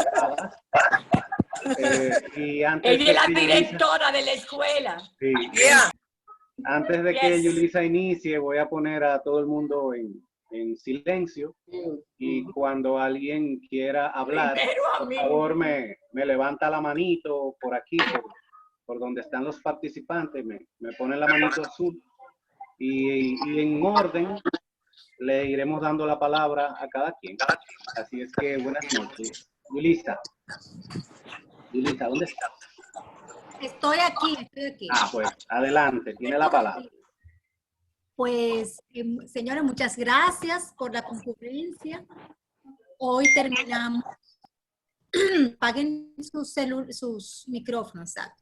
invitadas. Y antes Ella es la que directora de la escuela. Sí. Antes de que Yulisa inicie, voy a poner a todo el mundo en silencio. Y cuando alguien quiera hablar, por favor me levanta la manito por aquí, por donde están los participantes, me pone la manito azul. Y en orden le iremos dando la palabra a cada quien. Así es que buenas noches. Yulisa, ¿dónde estás? Estoy aquí. Ah, pues adelante, tiene la palabra. Pues, señora, muchas gracias por la concurrencia. Hoy terminamos. Paguen sus micrófonos. ¿Sabes?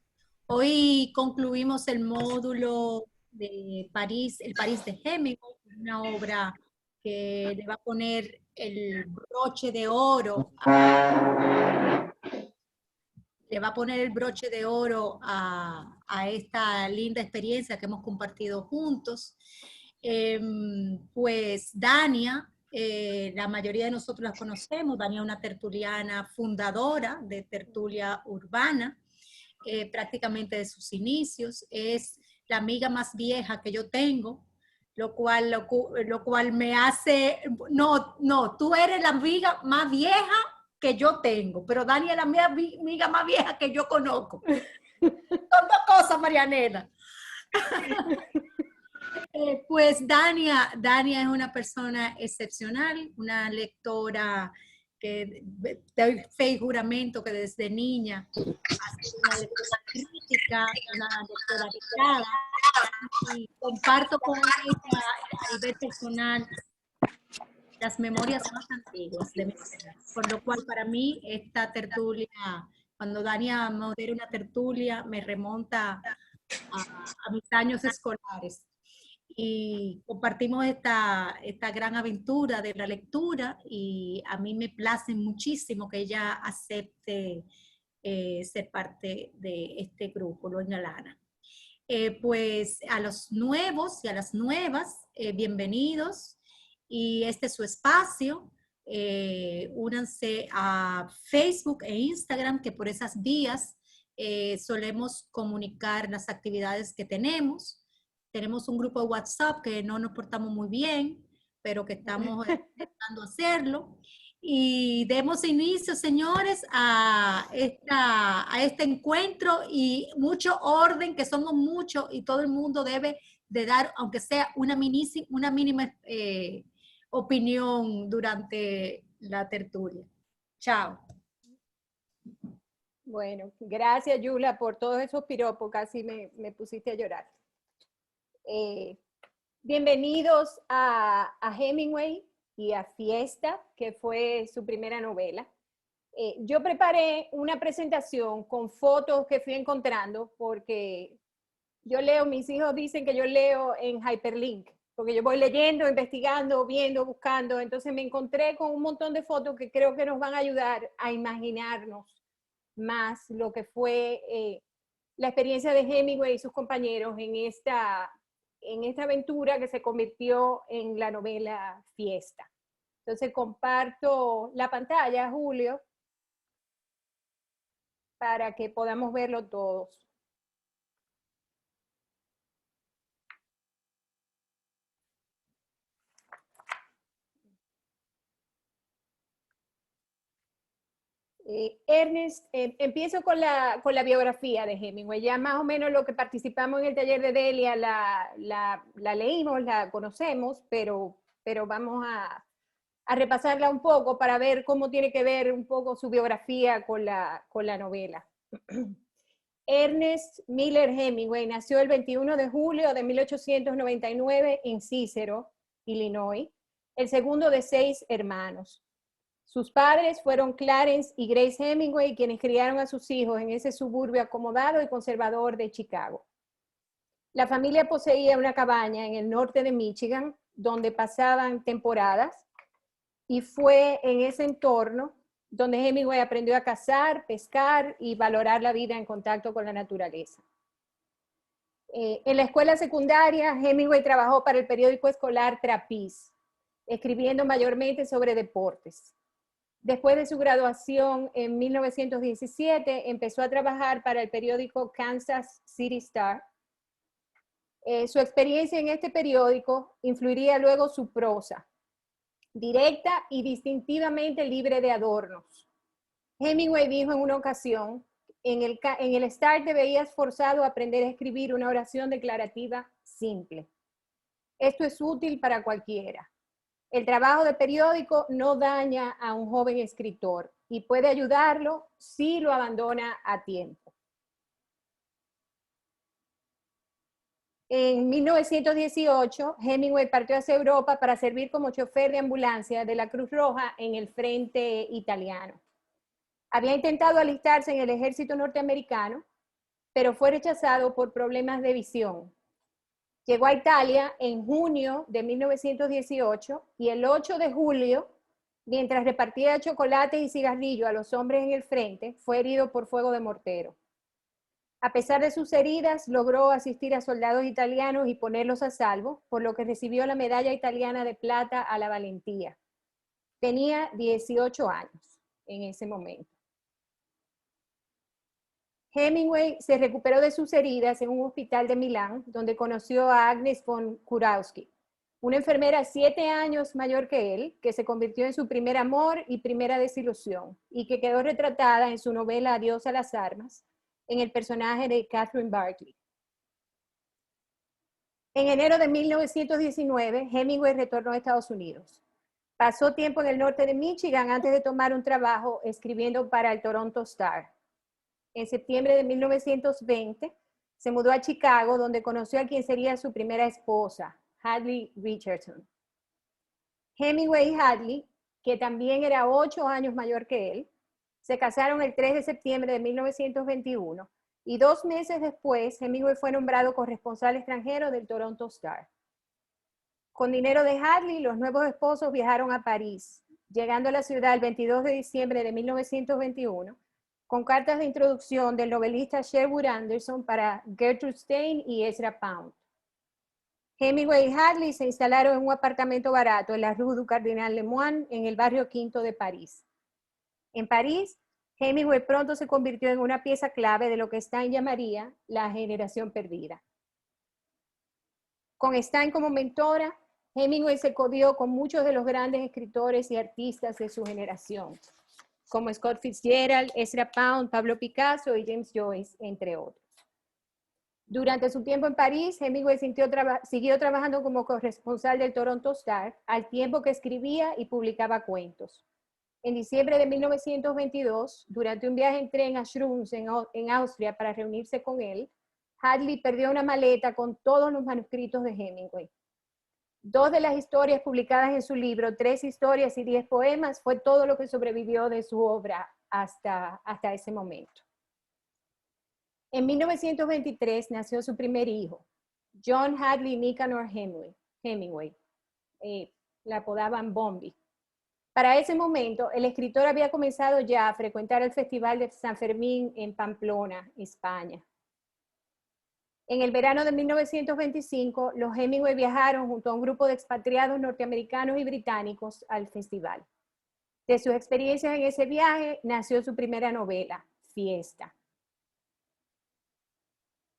Hoy concluimos el módulo de París, el París de Hemingway, una obra que le va a poner el broche de oro a esta linda experiencia que hemos compartido juntos. Pues Dania, la mayoría de nosotros la conocemos. Dania es una tertuliana fundadora de Tertulia Urbana, prácticamente de sus inicios. Es la amiga más vieja que yo tengo, lo cual me hace, no, tú eres la amiga más vieja que yo tengo, pero Dania es la amiga más vieja que yo conozco. Son dos cosas, Marianela. Pues Dania es una persona excepcional, una lectora que doy fe y juramento que desde niña ha sido una lectora crítica, una lectora dedicada, y comparto con ella a nivel personal las memorias más antiguas de mi vida, por lo cual para mí esta tertulia, cuando Dania modera una tertulia, me remonta a mis años escolares. Y compartimos esta gran aventura de la lectura, y a mí me place muchísimo que ella acepte ser parte de este grupo, Doña Lana. Pues a los nuevos y a las nuevas, bienvenidos, y este es su espacio. Únanse a Facebook e Instagram, que por esas vías solemos comunicar las actividades que tenemos. Tenemos un grupo de WhatsApp que no nos portamos muy bien, pero que estamos intentando hacerlo. Y demos inicio, señores, a este encuentro, y mucho orden, que somos muchos y todo el mundo debe de dar, aunque sea una mínima opinión durante la tertulia. Chao. Bueno, gracias, Yula, por todos esos piropos, casi me pusiste a llorar. Bienvenidos a Hemingway y a Fiesta, que fue su primera novela. Yo preparé una presentación con fotos que fui encontrando, porque yo leo, mis hijos dicen que yo leo en hyperlink, porque yo voy leyendo, investigando, viendo, buscando. Entonces me encontré con un montón de fotos que creo que nos van a ayudar a imaginarnos más lo que fue la experiencia de Hemingway y sus compañeros en esta aventura que se convirtió en la novela Fiesta. Entonces comparto la pantalla, Julio, para que podamos verlo todos. Ernest, empiezo con la biografía de Hemingway. Ya más o menos lo que participamos en el taller de Delia la leímos, la conocemos, pero vamos a repasarla un poco para ver cómo tiene que ver un poco su biografía con la novela. Ernest Miller Hemingway nació el 21 de julio de 1899 en Cicero, Illinois, el segundo de 6 hermanos. Sus padres fueron Clarence y Grace Hemingway, quienes criaron a sus hijos en ese suburbio acomodado y conservador de Chicago. La familia poseía una cabaña en el norte de Michigan, donde pasaban temporadas, y fue en ese entorno donde Hemingway aprendió a cazar, pescar y valorar la vida en contacto con la naturaleza. En la escuela secundaria, Hemingway trabajó para el periódico escolar Trapiz, escribiendo mayormente sobre deportes. Después de su graduación en 1917, empezó a trabajar para el periódico Kansas City Star. Su experiencia en este periódico influiría luego su prosa, directa y distintivamente libre de adornos. Hemingway dijo en una ocasión, en el Star te veías forzado a aprender a escribir una oración declarativa simple. Esto es útil para cualquiera. El trabajo de periódico no daña a un joven escritor y puede ayudarlo si lo abandona a tiempo. En 1918, Hemingway partió hacia Europa para servir como chofer de ambulancia de la Cruz Roja en el frente italiano. Había intentado alistarse en el ejército norteamericano, pero fue rechazado por problemas de visión. Llegó a Italia en junio de 1918 y el 8 de julio, mientras repartía chocolates y cigarrillos a los hombres en el frente, fue herido por fuego de mortero. A pesar de sus heridas, logró asistir a soldados italianos y ponerlos a salvo, por lo que recibió la medalla italiana de plata a la valentía. Tenía 18 años en ese momento. Hemingway se recuperó de sus heridas en un hospital de Milán, donde conoció a Agnes von Kurowski, una enfermera 7 años mayor que él, que se convirtió en su primer amor y primera desilusión, y que quedó retratada en su novela Adiós a las armas, en el personaje de Catherine Barclay. En enero de 1919, Hemingway retornó a Estados Unidos. Pasó tiempo en el norte de Michigan antes de tomar un trabajo escribiendo para el Toronto Star. En septiembre de 1920, se mudó a Chicago, donde conoció a quien sería su primera esposa, Hadley Richardson. Hemingway y Hadley, que también era 8 años mayor que él, se casaron el 3 de septiembre de 1921 y 2 meses después, Hemingway fue nombrado corresponsal extranjero del Toronto Star. Con dinero de Hadley, los nuevos esposos viajaron a París, llegando a la ciudad el 22 de diciembre de 1921, con cartas de introducción del novelista Sherwood Anderson para Gertrude Stein y Ezra Pound. Hemingway y Hadley se instalaron en un apartamento barato en la Rue du Cardinal Lemoine, en el barrio Quinto de París. En París, Hemingway pronto se convirtió en una pieza clave de lo que Stein llamaría la generación perdida. Con Stein como mentora, Hemingway se codió con muchos de los grandes escritores y artistas de su generación, como Scott Fitzgerald, Ezra Pound, Pablo Picasso y James Joyce, entre otros. Durante su tiempo en París, Hemingway siguió trabajando como corresponsal del Toronto Star, al tiempo que escribía y publicaba cuentos. En diciembre de 1922, durante un viaje en tren a Schruns, en Austria, para reunirse con él, Hadley perdió una maleta con todos los manuscritos de Hemingway. 2 de las historias publicadas en su libro, 3 historias y 10 poemas, fue todo lo que sobrevivió de su obra hasta ese momento. En 1923 nació su primer hijo, John Hadley Nicanor Hemingway. La apodaban Bombi. Para ese momento, el escritor había comenzado ya a frecuentar el Festival de San Fermín en Pamplona, España. En el verano de 1925, los Hemingway viajaron junto a un grupo de expatriados norteamericanos y británicos al festival. De sus experiencias en ese viaje nació su primera novela, Fiesta,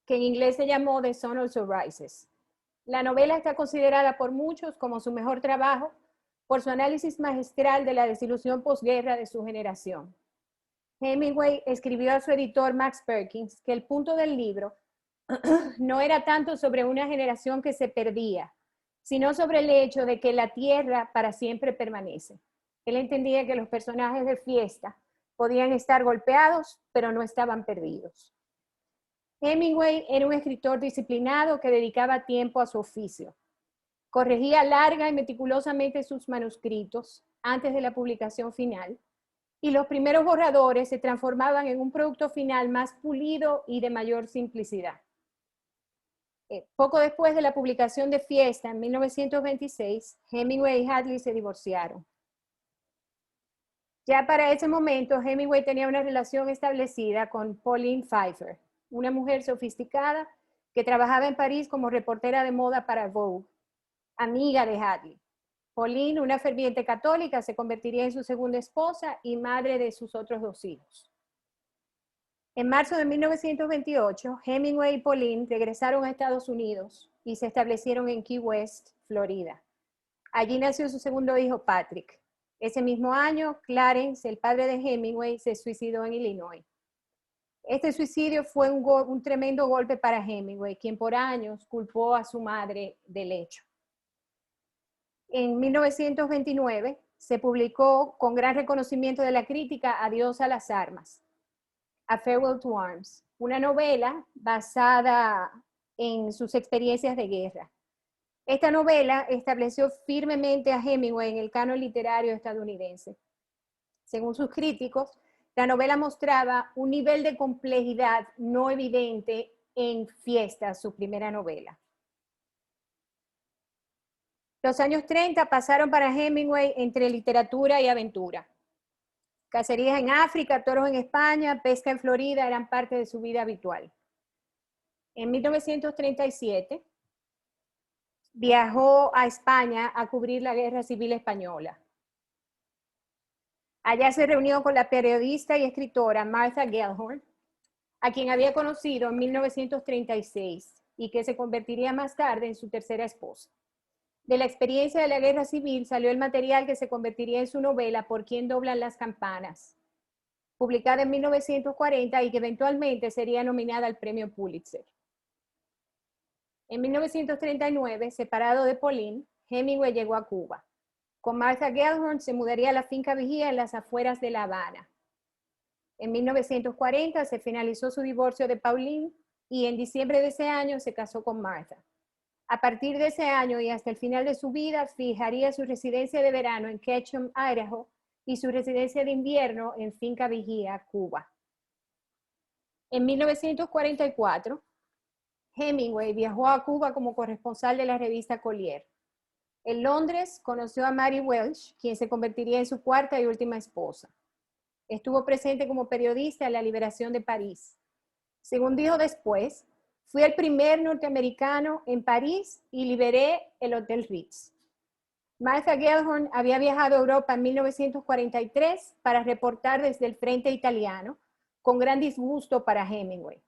que en inglés se llamó The Sun Also Rises. La novela está considerada por muchos como su mejor trabajo por su análisis magistral de la desilusión posguerra de su generación. Hemingway escribió a su editor Max Perkins que el punto del libro no era tanto sobre una generación que se perdía, sino sobre el hecho de que la tierra para siempre permanece. Él entendía que los personajes de Fiesta podían estar golpeados, pero no estaban perdidos. Hemingway era un escritor disciplinado que dedicaba tiempo a su oficio. Corregía larga y meticulosamente sus manuscritos antes de la publicación final, y los primeros borradores se transformaban en un producto final más pulido y de mayor simplicidad. Poco después de la publicación de Fiesta, en 1926, Hemingway y Hadley se divorciaron. Ya para ese momento, Hemingway tenía una relación establecida con Pauline Pfeiffer, una mujer sofisticada que trabajaba en París como reportera de moda para Vogue, amiga de Hadley. Pauline, una ferviente católica, se convertiría en su segunda esposa y madre de sus otros 2 hijos. En marzo de 1928, Hemingway y Pauline regresaron a Estados Unidos y se establecieron en Key West, Florida. Allí nació su segundo hijo, Patrick. Ese mismo año, Clarence, el padre de Hemingway, se suicidó en Illinois. Este suicidio fue un tremendo golpe para Hemingway, quien por años culpó a su madre del hecho. En 1929 se publicó con gran reconocimiento de la crítica Adiós a las armas, A Farewell to Arms, una novela basada en sus experiencias de guerra. Esta novela estableció firmemente a Hemingway en el canon literario estadounidense. Según sus críticos, la novela mostraba un nivel de complejidad no evidente en Fiesta, su primera novela. Los años 30 pasaron para Hemingway entre literatura y aventura. Cacerías en África, toros en España, pesca en Florida eran parte de su vida habitual. En 1937 viajó a España a cubrir la Guerra Civil Española. Allá se reunió con la periodista y escritora Martha Gellhorn, a quien había conocido en 1936 y que se convertiría más tarde en su tercera esposa. De la experiencia de la Guerra Civil salió el material que se convertiría en su novela Por quién doblan las campanas, publicada en 1940 y que eventualmente sería nominada al premio Pulitzer. En 1939, separado de Pauline, Hemingway llegó a Cuba. Con Martha Gellhorn se mudaría a la finca Vigía en las afueras de La Habana. En 1940 se finalizó su divorcio de Pauline y en diciembre de ese año se casó con Martha. A partir de ese año y hasta el final de su vida, fijaría su residencia de verano en Ketchum, Idaho, y su residencia de invierno en Finca Vigía, Cuba. En 1944, Hemingway viajó a Cuba como corresponsal de la revista Collier. En Londres conoció a Mary Welch, quien se convertiría en su cuarta y última esposa. Estuvo presente como periodista en la liberación de París. Según dijo después, fui el primer norteamericano en París y liberé el Hotel Ritz. Martha Gellhorn había viajado a Europa en 1943 para reportar desde el frente italiano, con gran disgusto para Hemingway.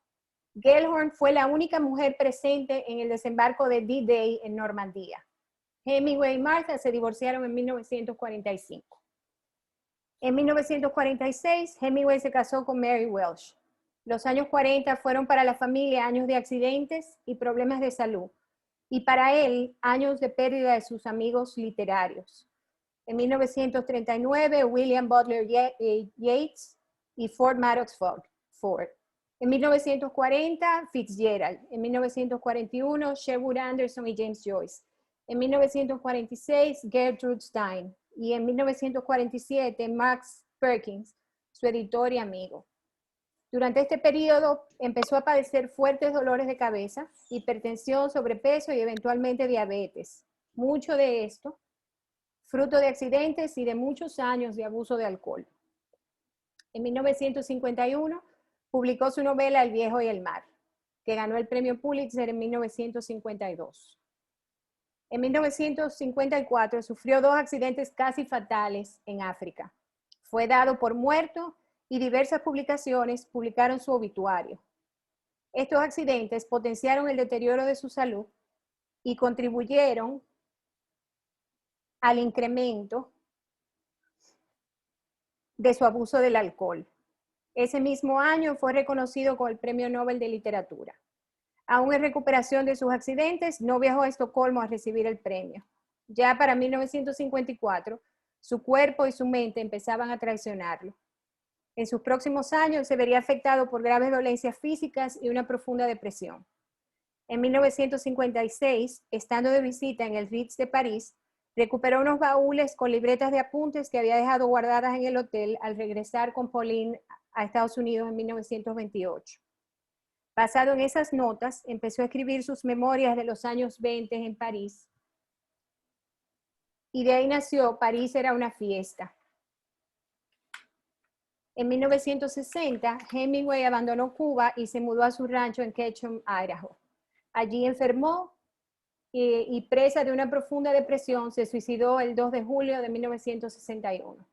Gellhorn fue la única mujer presente en el desembarco de D-Day en Normandía. Hemingway y Martha se divorciaron en 1945. En 1946, Hemingway se casó con Mary Welch. Los años 40 fueron para la familia años de accidentes y problemas de salud, y para él, años de pérdida de sus amigos literarios. En 1939, William Butler Yeats y Ford Madox Ford. En 1940, Fitzgerald. En 1941, Sherwood Anderson y James Joyce. En 1946, Gertrude Stein. Y en 1947, Max Perkins, su editor y amigo. Durante este periodo empezó a padecer fuertes dolores de cabeza, hipertensión, sobrepeso y eventualmente diabetes. Mucho de esto fruto de accidentes y de muchos años de abuso de alcohol. En 1951 publicó su novela El viejo y el mar, que ganó el premio Pulitzer en 1952. En 1954 sufrió 2 accidentes casi fatales en África. Fue dado por muerto y diversas publicaciones publicaron su obituario. Estos accidentes potenciaron el deterioro de su salud y contribuyeron al incremento de su abuso del alcohol. Ese mismo año fue reconocido con el Premio Nobel de Literatura. Aún en recuperación de sus accidentes, no viajó a Estocolmo a recibir el premio. Ya para 1954, su cuerpo y su mente empezaban a traicionarlo. En sus próximos años se vería afectado por graves dolencias físicas y una profunda depresión. En 1956, estando de visita en el Ritz de París, recuperó unos baúles con libretas de apuntes que había dejado guardadas en el hotel al regresar con Pauline a Estados Unidos en 1928. Basado en esas notas, empezó a escribir sus memorias de los años 20 en París. Y de ahí nació París era una fiesta. En 1960, Hemingway abandonó Cuba y se mudó a su rancho en Ketchum, Idaho. Allí enfermó y presa de una profunda depresión, se suicidó el 2 de julio de 1961.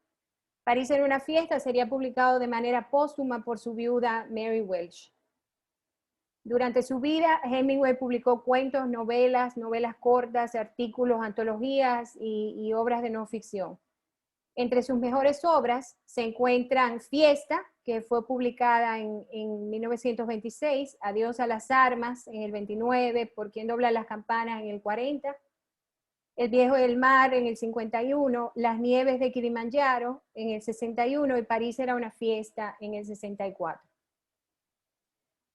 París en una fiesta sería publicado de manera póstuma por su viuda Mary Welch. Durante su vida, Hemingway publicó cuentos, novelas cortas, artículos, antologías y obras de no ficción. Entre sus mejores obras se encuentran Fiesta, que fue publicada en 1926, Adiós a las armas en el 29, Por quien dobla las campanas en el 40, El viejo del mar en el 51, Las nieves de Kilimanjaro en el 61 y París era una fiesta en el 64.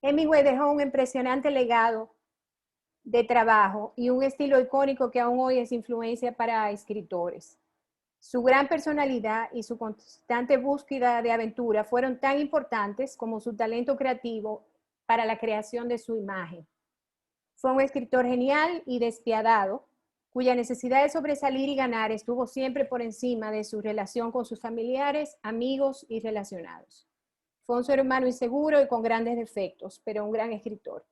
Hemingway dejó un impresionante legado de trabajo y un estilo icónico que aún hoy es influencia para escritores. Su gran personalidad y su constante búsqueda de aventura fueron tan importantes como su talento creativo para la creación de su imagen. Fue un escritor genial y despiadado, cuya necesidad de sobresalir y ganar estuvo siempre por encima de su relación con sus familiares, amigos y relacionados. Fue un ser humano inseguro y con grandes defectos, pero un gran escritor.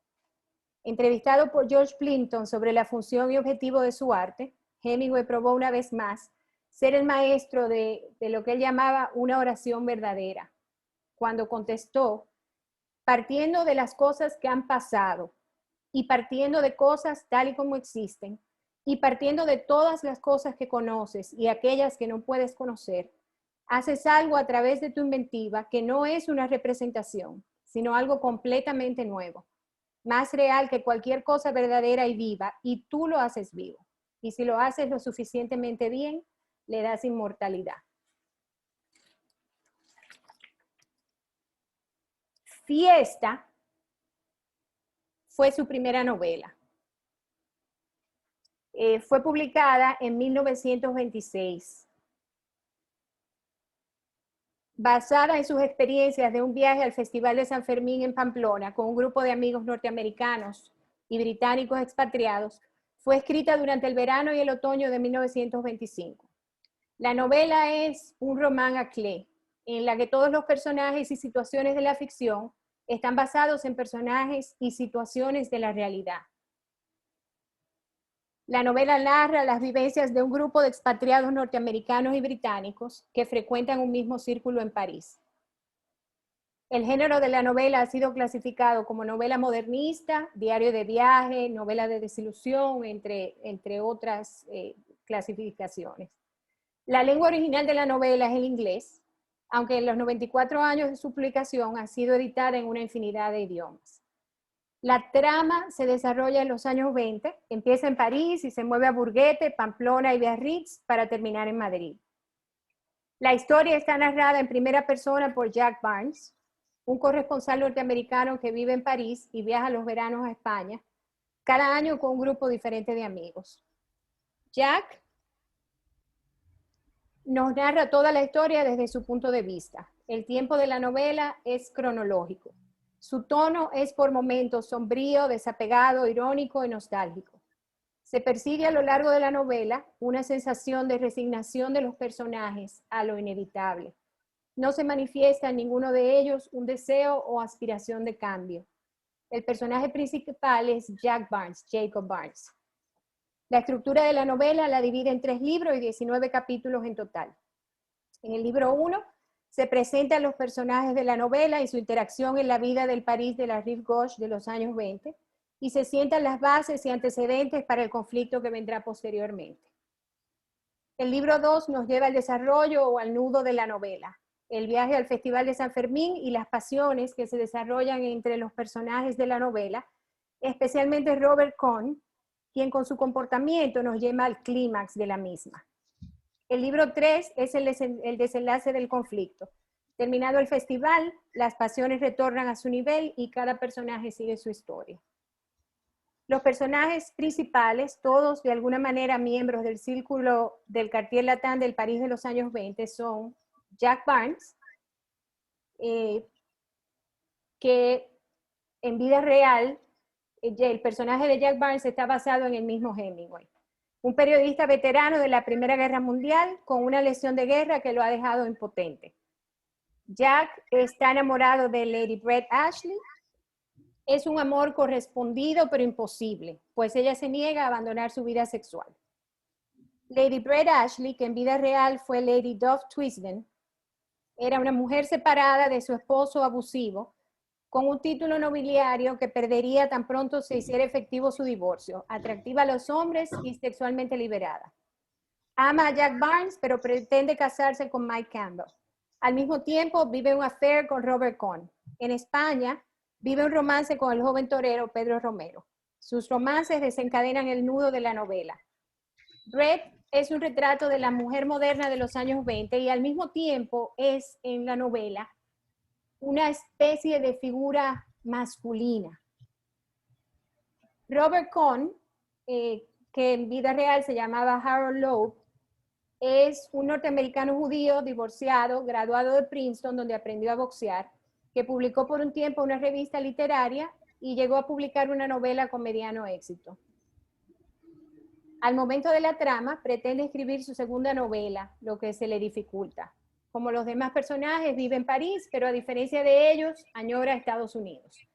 Entrevistado por George Plimpton sobre la función y objetivo de su arte, Hemingway probó una vez más ser el maestro de lo que él llamaba una oración verdadera, cuando contestó, partiendo de las cosas que han pasado y partiendo de cosas tal y como existen y partiendo de todas las cosas que conoces y aquellas que no puedes conocer, haces algo a través de tu inventiva que no es una representación, sino algo completamente nuevo, más real que cualquier cosa verdadera y viva, y tú lo haces vivo. Y si lo haces lo suficientemente bien, le das inmortalidad. Fiesta fue su primera novela. Fue publicada en 1926. Basada en sus experiencias de un viaje al Festival de San Fermín en Pamplona con un grupo de amigos norteamericanos y británicos expatriados, fue escrita durante el verano y el otoño de 1925. La novela es un roman à clef, en la que todos los personajes y situaciones de la ficción están basados en personajes y situaciones de la realidad. La novela narra las vivencias de un grupo de expatriados norteamericanos y británicos que frecuentan un mismo círculo en París. El género de la novela ha sido clasificado como novela modernista, diario de viaje, novela de desilusión, entre otras clasificaciones. La lengua original de la novela es el inglés, aunque en los 94 años de su publicación ha sido editada en una infinidad de idiomas. La trama se desarrolla en los años 20, empieza en París y se mueve a Bourguete, Pamplona y Biarritz para terminar en Madrid. La historia está narrada en primera persona por Jack Barnes, un corresponsal norteamericano que vive en París y viaja los veranos a España, cada año con un grupo diferente de amigos. Jack nos narra toda la historia desde su punto de vista. El tiempo de la novela es cronológico. Su tono es por momentos sombrío, desapegado, irónico y nostálgico. Se persigue a lo largo de la novela una sensación de resignación de los personajes a lo inevitable. No se manifiesta en ninguno de ellos un deseo o aspiración de cambio. El personaje principal es Jack Barnes, Jacob Barnes. La estructura de la novela la divide en 3 libros y 19 capítulos en total. En el libro 1 se presentan los personajes de la novela y su interacción en la vida del París de la Rive Gauche de los años 20 y se sientan las bases y antecedentes para el conflicto que vendrá posteriormente. El libro 2 nos lleva al desarrollo o al nudo de la novela, el viaje al Festival de San Fermín y las pasiones que se desarrollan entre los personajes de la novela, especialmente Robert Cohn, quien con su comportamiento nos lleva al clímax de la misma. El libro 3 es el desenlace del conflicto. Terminado el festival, las pasiones retornan a su nivel y cada personaje sigue su historia. Los personajes principales, todos de alguna manera miembros del círculo del Quartier Latin del París de los años 20, son Jack Barnes, que en vida real, el personaje de Jack Barnes está basado en el mismo Hemingway. Un periodista veterano de la Primera Guerra Mundial con una lesión de guerra que lo ha dejado impotente. Jack está enamorado de Lady Brett Ashley, Es un amor correspondido pero imposible, pues ella se niega a abandonar su vida sexual. Lady Brett Ashley, que en vida real fue Lady Dove Twisden, era una mujer separada de su esposo abusivo, con un título nobiliario que perdería tan pronto se hiciera efectivo su divorcio, atractiva a los hombres y sexualmente liberada. Ama a Jack Barnes, pero pretende casarse con Mike Campbell. Al mismo tiempo, vive un affair con Robert Cohn. En España, vive un romance con el joven torero Pedro Romero. Sus romances desencadenan el nudo de la novela. Brett es un retrato de la mujer moderna de los años 20 y al mismo tiempo es en la novela una especie de figura masculina. Robert Cohn, que en vida real se llamaba Harold Loeb, es un norteamericano judío divorciado, graduado de Princeton, donde aprendió a boxear, que publicó por un tiempo una revista literaria y llegó a publicar una novela con mediano éxito. Al momento de la trama, pretende escribir su segunda novela, lo que se le dificulta. Como los demás personajes, vive en París, pero a diferencia de ellos, añora Estados Unidos.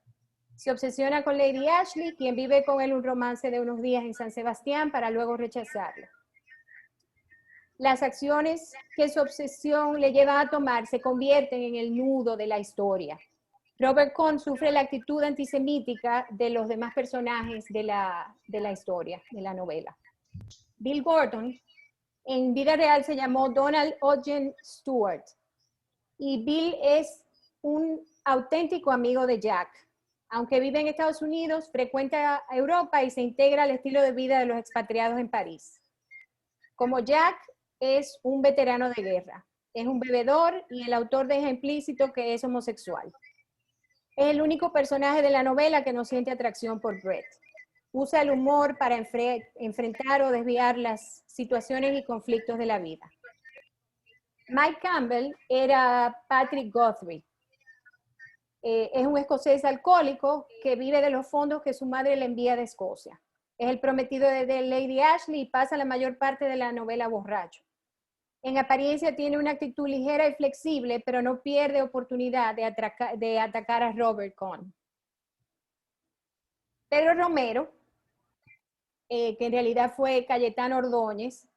Se obsesiona con Lady Ashley, quien vive con él un romance de unos días en San Sebastián para luego rechazarlo. Las acciones que su obsesión le lleva a tomar se convierten en el nudo de la historia. Robert Cohn sufre la actitud antisemítica de los demás personajes de la historia, de la novela. Bill Gordon, en vida real se llamó Donald Ogden Stewart, y Bill es un auténtico amigo de Jack. Aunque vive en Estados Unidos, frecuenta Europa y se integra al estilo de vida de los expatriados en París. Como Jack, es un veterano de guerra, es un bebedor y el autor deja implícito que es homosexual. Es el único personaje de la novela que no siente atracción por Brett. Usa el humor para enfrentar o desviar las situaciones y conflictos de la vida. Mike Campbell era Patrick Guthrie. Es un escocés alcohólico que vive de los fondos que su madre le envía de Escocia. Es el prometido de Lady Ashley y pasa la mayor parte de la novela borracho. En apariencia tiene una actitud ligera y flexible, pero no pierde oportunidad de atacar a Robert Cohn. Pedro Romero, que en realidad fue Cayetano Ordóñez,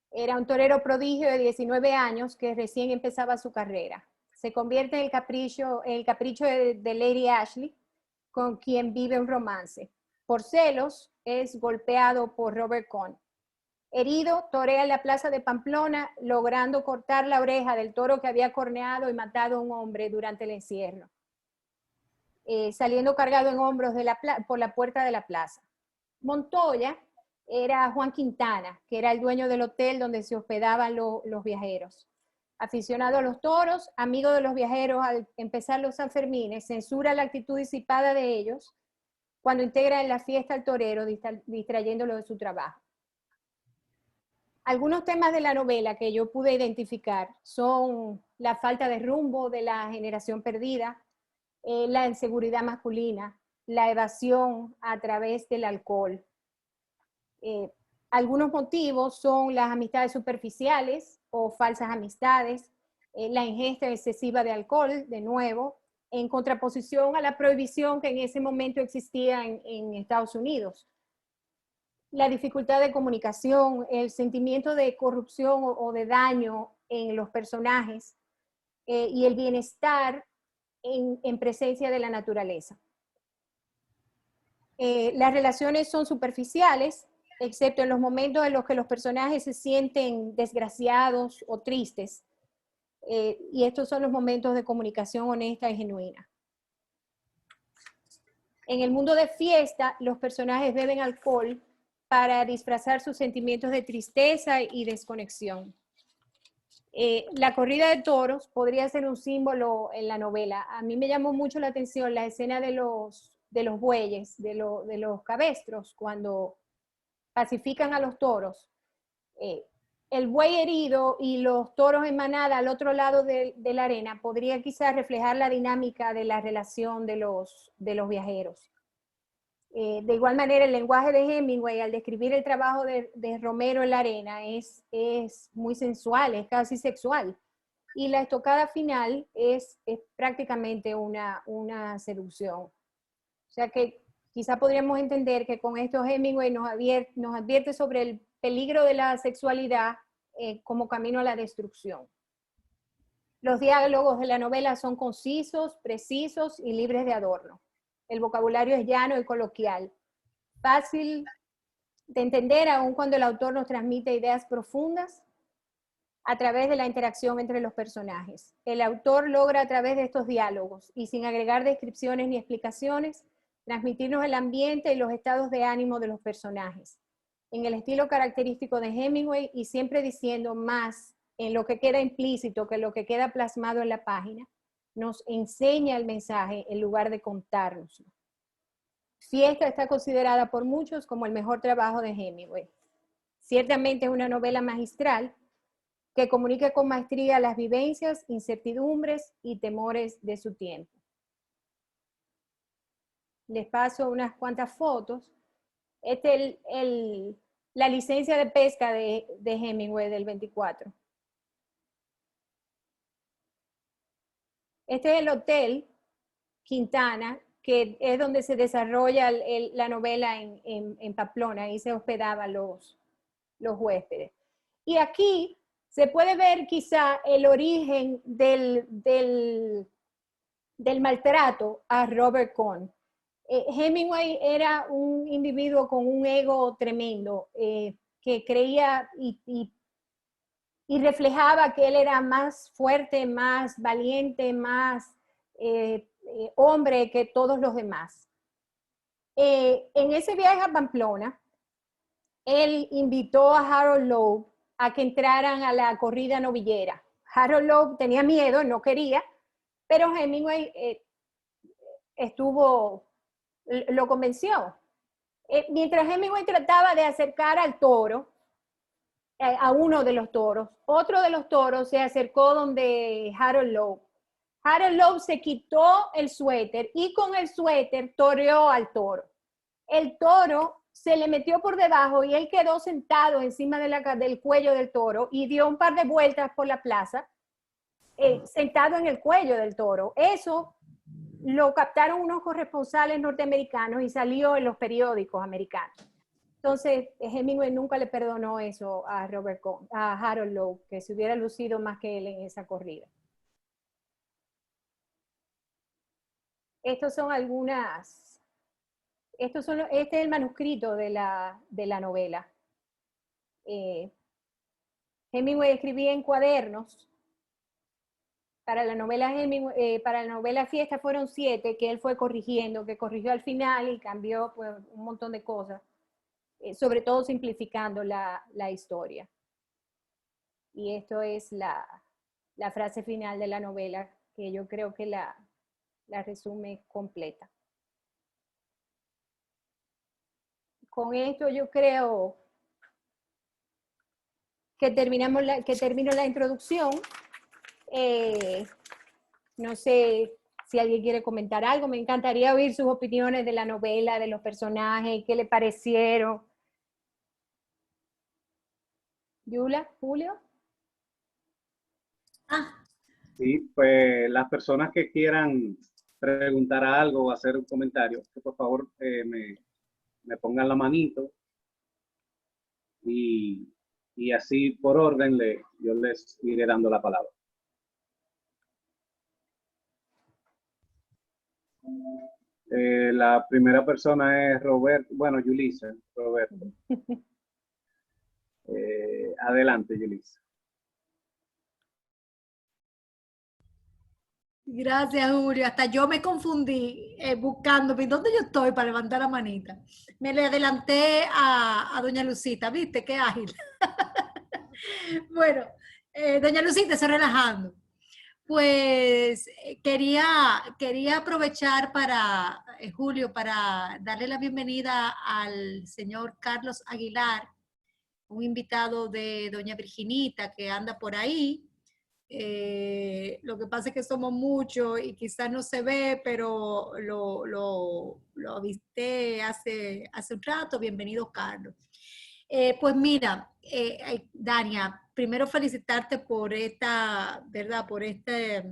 era un torero prodigio de 19 años que recién empezaba su carrera. Se convierte en el capricho de Lady Ashley, con quien vive un romance. Por celos, es golpeado por Robert Cohn. Herido, torea en la plaza de Pamplona, logrando cortar la oreja del toro que había corneado y matado a un hombre durante el encierro, saliendo cargado en hombros por la puerta de la plaza. Montoya era Juan Quintana, que era el dueño del hotel donde se hospedaban los viajeros. Aficionado a los toros, amigo de los viajeros al empezar los Sanfermines, censura la actitud disipada de ellos cuando integra en la fiesta al torero, distrayéndolo de su trabajo. Algunos temas de la novela que yo pude identificar son la falta de rumbo de la generación perdida, la inseguridad masculina, la evasión a través del alcohol. Algunos motivos son las amistades superficiales o falsas amistades, la ingesta excesiva de alcohol, de nuevo, en contraposición a la prohibición que en ese momento existía en Estados Unidos. La dificultad de comunicación, el sentimiento de corrupción o de daño en los personajes y el bienestar en presencia de la naturaleza. Las relaciones son superficiales, excepto en los momentos en los que los personajes se sienten desgraciados o tristes. Y estos son los momentos de comunicación honesta y genuina. En el mundo de fiesta, los personajes beben alcohol para disfrazar sus sentimientos de tristeza y desconexión. La corrida de toros podría ser un símbolo en la novela. A mí me llamó mucho la atención la escena de los bueyes, de los cabestros, cuando pacifican a los toros. El buey herido y los toros en manada al otro lado de la arena podría quizás reflejar la dinámica de la relación de los viajeros. De igual manera, el lenguaje de Hemingway al describir el trabajo de Romero en la arena es muy sensual, es casi sexual. Y la estocada final es prácticamente una seducción. O sea que quizá podríamos entender que con esto Hemingway nos advierte sobre el peligro de la sexualidad como camino a la destrucción. Los diálogos de la novela son concisos, precisos y libres de adorno. El vocabulario es llano y coloquial, fácil de entender aun cuando el autor nos transmite ideas profundas a través de la interacción entre los personajes. El autor logra a través de estos diálogos y sin agregar descripciones ni explicaciones, transmitirnos el ambiente y los estados de ánimo de los personajes, en el estilo característico de Hemingway y siempre diciendo más en lo que queda implícito que lo que queda plasmado en la página, nos enseña el mensaje en lugar de contárnoslo. Fiesta está considerada por muchos como el mejor trabajo de Hemingway. Ciertamente es una novela magistral que comunica con maestría las vivencias, incertidumbres y temores de su tiempo. Les paso unas cuantas fotos. Este es la licencia de pesca de Hemingway del 24. Este es el Hotel Quintana, que es donde se desarrolla la novela en Pamplona, ahí se hospedaban los huéspedes. Y aquí se puede ver quizá el origen del maltrato a Robert Cohn. Hemingway era un individuo con un ego tremendo, que creía y reflejaba que él era más fuerte, más valiente, más hombre que todos los demás. En ese viaje a Pamplona, él invitó a Harold Loeb a que entraran a la corrida novillera. Harold Loeb tenía miedo, no quería, pero Hemingway lo convenció. Mientras Hemingway trataba de acercar al toro, a uno de los toros, otro de los toros se acercó donde Harold Loeb. Harold Loeb se quitó el suéter y con el suéter toreó al toro. El toro se le metió por debajo y él quedó sentado encima del cuello del toro y dio un par de vueltas por la plaza, sentado en el cuello del toro. Eso lo captaron unos corresponsales norteamericanos y salió en los periódicos americanos. Entonces, Hemingway nunca le perdonó eso a Harold Loeb, que se hubiera lucido más que él en esa corrida. Este es el manuscrito de la novela. Hemingway escribía en cuadernos. Para la novela Fiesta fueron 7 que él fue corrigiendo, que corrigió al final y cambió pues, un montón de cosas, sobre todo simplificando la historia. Y esto es la frase final de la novela, que yo creo que la resume completa. Con esto yo creo que termino la introducción. No sé si alguien quiere comentar algo. Me encantaría oír sus opiniones de la novela, de los personajes, qué le parecieron. Yula, Julio. Sí, pues las personas que quieran preguntar algo o hacer un comentario, que por favor me pongan la manito y así por orden yo les iré dando la palabra. La primera persona es Yulisa, Roberto. Adelante, Yulisa. Gracias, Julio. Hasta yo me confundí buscando, ¿dónde yo estoy para levantar la manita? Me le adelanté a doña Lucita, ¿viste? Qué ágil. Bueno, doña Lucita, estoy relajando. Pues quería aprovechar Julio, para darle la bienvenida al señor Carlos Aguilar, un invitado de doña Virginita que anda por ahí. Lo que pasa es que somos muchos y quizás no se ve, pero lo avisté hace un rato. Bienvenido, Carlos. Pues mira, Dania, primero felicitarte por esta, ¿verdad? Por esta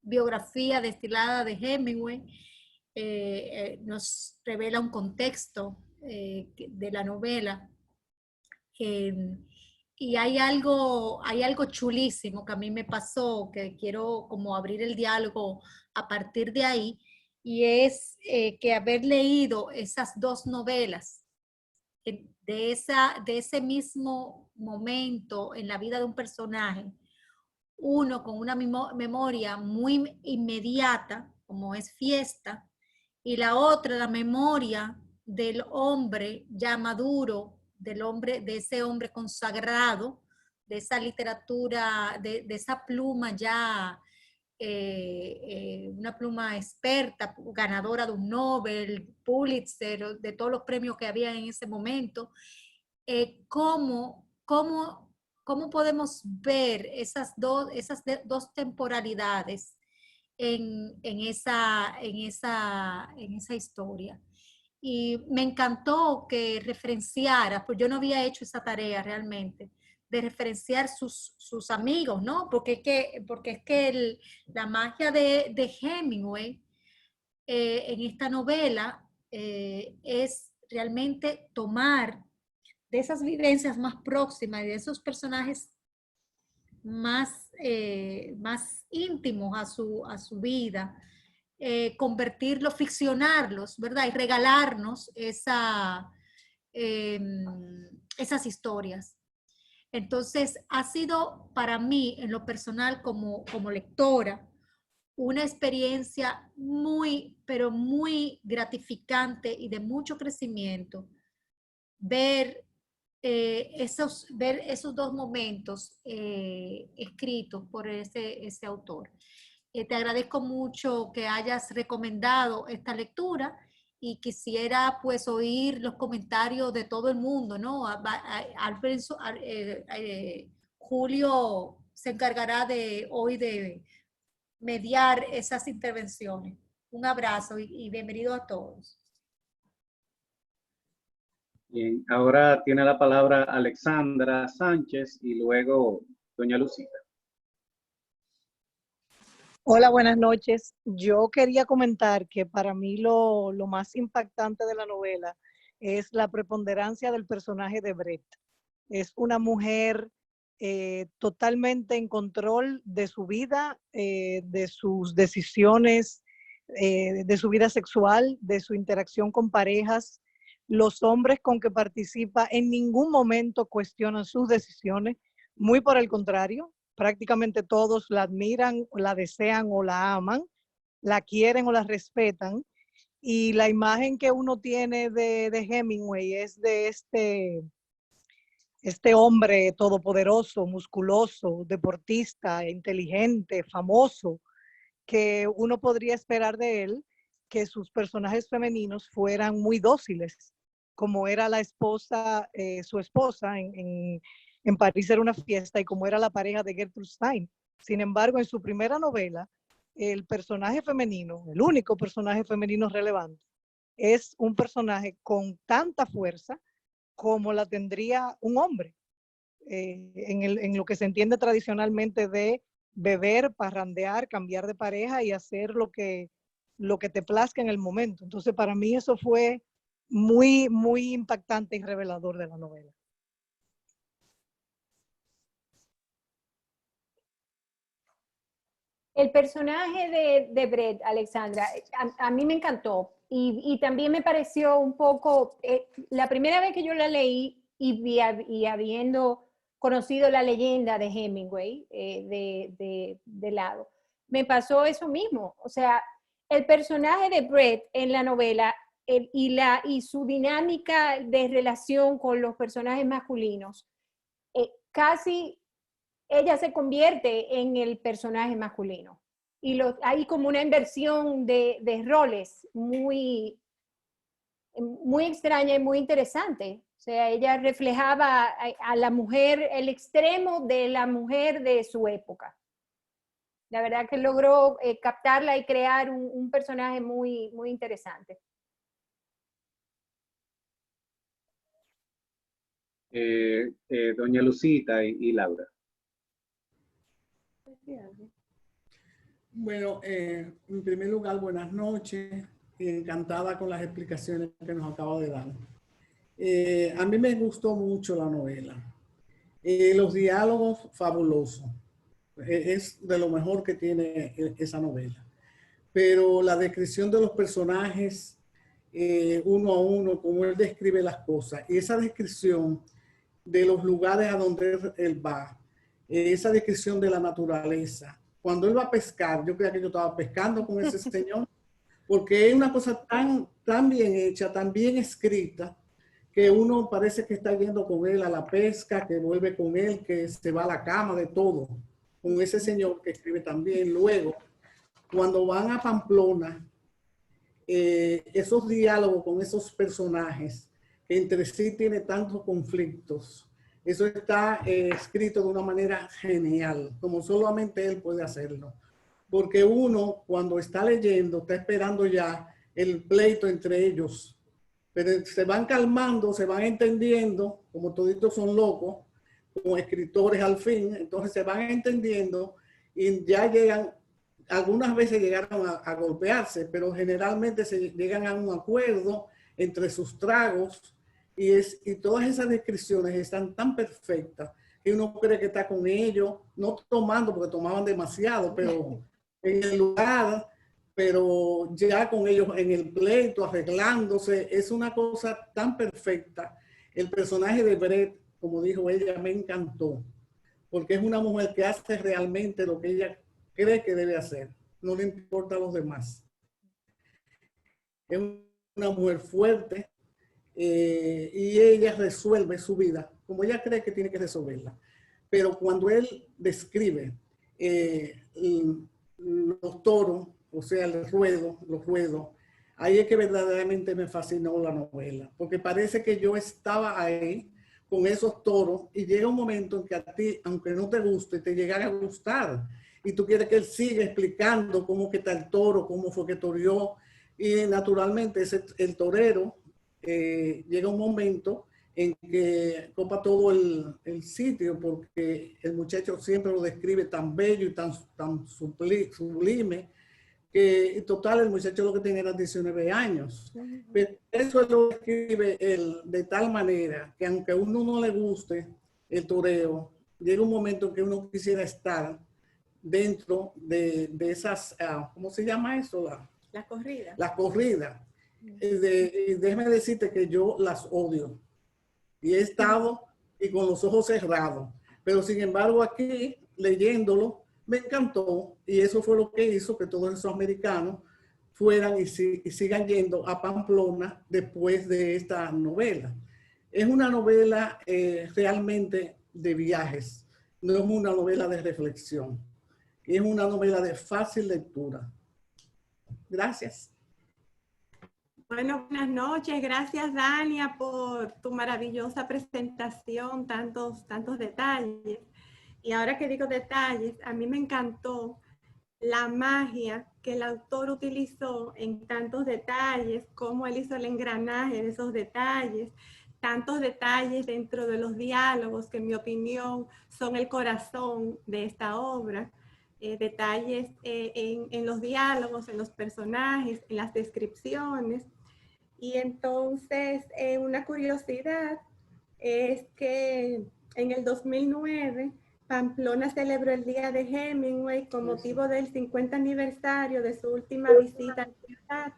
biografía destilada de Hemingway nos revela un contexto de la novela. Y hay algo chulísimo que a mí me pasó, que quiero como abrir el diálogo a partir de ahí, y es que haber leído esas dos novelas de ese mismo momento en la vida de un personaje, uno con una memoria muy inmediata, como es Fiesta, y la otra, la memoria del hombre ya maduro, de ese hombre consagrado, de esa literatura, de esa pluma ya, una pluma experta, ganadora de un Nobel, Pulitzer, de todos los premios que había en ese momento. ¿Cómo podemos ver esas dos temporalidades en esa historia? Y me encantó que referenciara, pues yo no había hecho esa tarea realmente, de referenciar sus amigos, ¿no? Porque es que la magia de Hemingway en esta novela es realmente tomar de esas vivencias más próximas y de esos personajes más íntimos a su vida, convertirlos, ficcionarlos, ¿verdad? Y regalarnos esas historias. Entonces, ha sido para mí, en lo personal, como lectora, una experiencia muy, pero muy gratificante y de mucho crecimiento ver esos dos momentos escritos por ese autor. Te agradezco mucho que hayas recomendado esta lectura y quisiera pues oír los comentarios de todo el mundo, ¿no? Julio se encargará hoy de mediar esas intervenciones. Un abrazo y bienvenido a todos. Bien, ahora tiene la palabra Alexandra Sánchez y luego doña Lucita. Hola, buenas noches. Yo quería comentar que para mí lo más impactante de la novela es la preponderancia del personaje de Brett. Es una mujer totalmente en control de su vida, de sus decisiones, de su vida sexual, de su interacción con parejas. Los hombres con que participa en ningún momento cuestionan sus decisiones, muy por el contrario, prácticamente todos la admiran, la desean o la aman, la quieren o la respetan. Y la imagen que uno tiene de Hemingway es de este hombre todopoderoso, musculoso, deportista, inteligente, famoso, que uno podría esperar de él que sus personajes femeninos fueran muy dóciles, como era la esposa, su esposa en París era una fiesta y como era la pareja de Gertrude Stein. Sin embargo, en su primera novela, el personaje femenino, el único personaje femenino relevante, es un personaje con tanta fuerza como la tendría un hombre, en lo que se entiende tradicionalmente de beber, parrandear, cambiar de pareja y hacer lo que te plazca en el momento. Entonces, para mí eso fue muy, muy impactante y revelador de la novela. El personaje de Brett, Alexandra, a mí me encantó y también me pareció un poco, la primera vez que yo la leí y habiendo conocido la leyenda de Hemingway de lado, me pasó eso mismo. O sea, el personaje de Brett en la novela y su dinámica de relación con los personajes masculinos, casi ella se convierte en el personaje masculino. Y hay como una inversión de roles muy, muy extraña y muy interesante. O sea, ella reflejaba a la mujer, el extremo de la mujer de su época. La verdad que logró captarla y crear un personaje muy, muy interesante. Doña Lucita y Laura. Bueno, en primer lugar, buenas noches y encantada con las explicaciones que nos acaba de dar. A mí me gustó mucho la novela. Los diálogos fabulosos. Es de lo mejor que tiene esa novela. Pero la descripción de los personajes uno a uno, cómo él describe las cosas, y esa descripción de los lugares a donde él va, esa descripción de la naturaleza. Cuando él va a pescar, yo creía que yo estaba pescando con ese señor, porque es una cosa tan bien hecha, tan bien escrita, que uno parece que está yendo con él a la pesca, que vuelve con él, que se va a la cama, de todo, con ese señor que escribe también. Luego, cuando van a Pamplona, esos diálogos con esos personajes, que entre sí tiene tantos conflictos, eso está escrito de una manera genial, como solamente él puede hacerlo. Porque uno, cuando está leyendo, está esperando ya el pleito entre ellos, pero se van calmando, se van entendiendo, como toditos son locos, como escritores al fin, entonces se van entendiendo y ya llegan, algunas veces llegaron a golpearse, pero generalmente se llegan a un acuerdo entre sus tragos y todas esas descripciones están tan perfectas que uno cree que está con ellos, no tomando porque tomaban demasiado, pero en el lugar, pero ya con ellos en el pleito, arreglándose, es una cosa tan perfecta. El personaje de Brett, como dijo ella, me encantó, porque es una mujer que hace realmente lo que ella cree que debe hacer, no le importa a los demás. Es una mujer fuerte y ella resuelve su vida como ella cree que tiene que resolverla. Pero cuando él describe los toros, o sea, los ruedos, ahí es que verdaderamente me fascinó la novela, porque parece que yo estaba ahí con esos toros y llega un momento en que a ti, aunque no te guste, te llega a gustar y tú quieres que él siga explicando cómo que está el toro, cómo fue que toreó, y naturalmente el torero llega un momento en que copa todo el sitio, porque el muchacho siempre lo describe tan bello y tan sublime, que en total el muchacho lo que tenía era 19 años. Pero eso lo describe él de tal manera que aunque a uno no le guste el toreo, llega un momento en que uno quisiera estar dentro de esas, ¿cómo se llama eso? La corrida. La corrida. Y déjeme decirte que yo las odio. Y he estado y con los ojos cerrados. Pero sin embargo aquí, leyéndolo, me encantó. Y eso fue lo que hizo que todos esos americanos fueran y sigan yendo a Pamplona después de esta novela. Es una novela realmente de viajes. No es una novela de reflexión. Es una novela de fácil lectura. Gracias. Bueno, buenas noches. Gracias, Dania, por tu maravillosa presentación, tantos detalles. Y ahora que digo detalles, a mí me encantó la magia que el autor utilizó en tantos detalles, cómo él hizo el engranaje de esos detalles, tantos detalles dentro de los diálogos que en mi opinión son el corazón de esta obra. Detalles en los diálogos, en los personajes, en las descripciones. Y entonces, una curiosidad es que en el 2009, Pamplona celebró el Día de Hemingway con motivo del 50 aniversario de su última visita a la ciudad.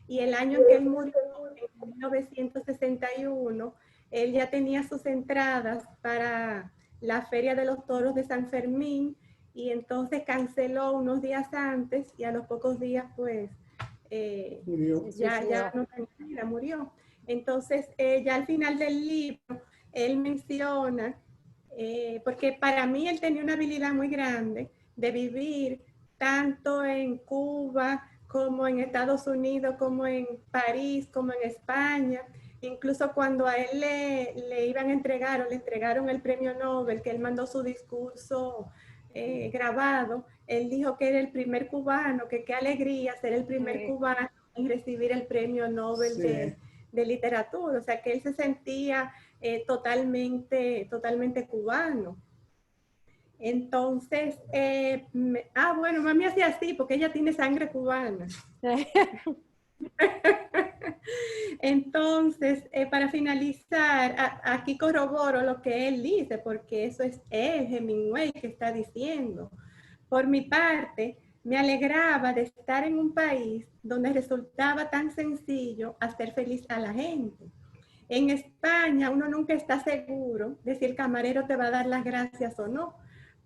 Y el año en que él murió, en 1961, él ya tenía sus entradas para la Feria de los Toros de San Fermín, y entonces canceló unos días antes y a los pocos días pues ya no tenía vida, murió. Entonces ya al final del libro él menciona, porque para mí él tenía una habilidad muy grande de vivir tanto en Cuba como en Estados Unidos, como en París, como en España. Incluso cuando a él le iban a entregar o le entregaron el premio Nobel, que él mandó su discurso grabado, él dijo que era el primer cubano, que qué alegría ser el primer cubano en recibir el premio Nobel de literatura, o sea que él se sentía totalmente cubano. Entonces, bueno, mami hacía así porque ella tiene sangre cubana. Entonces, para finalizar, aquí corroboro lo que él dice, porque eso es él, Hemingway, que está diciendo. Por mi parte, me alegraba de estar en un país donde resultaba tan sencillo hacer feliz a la gente. En España, uno nunca está seguro de si el camarero te va a dar las gracias o no.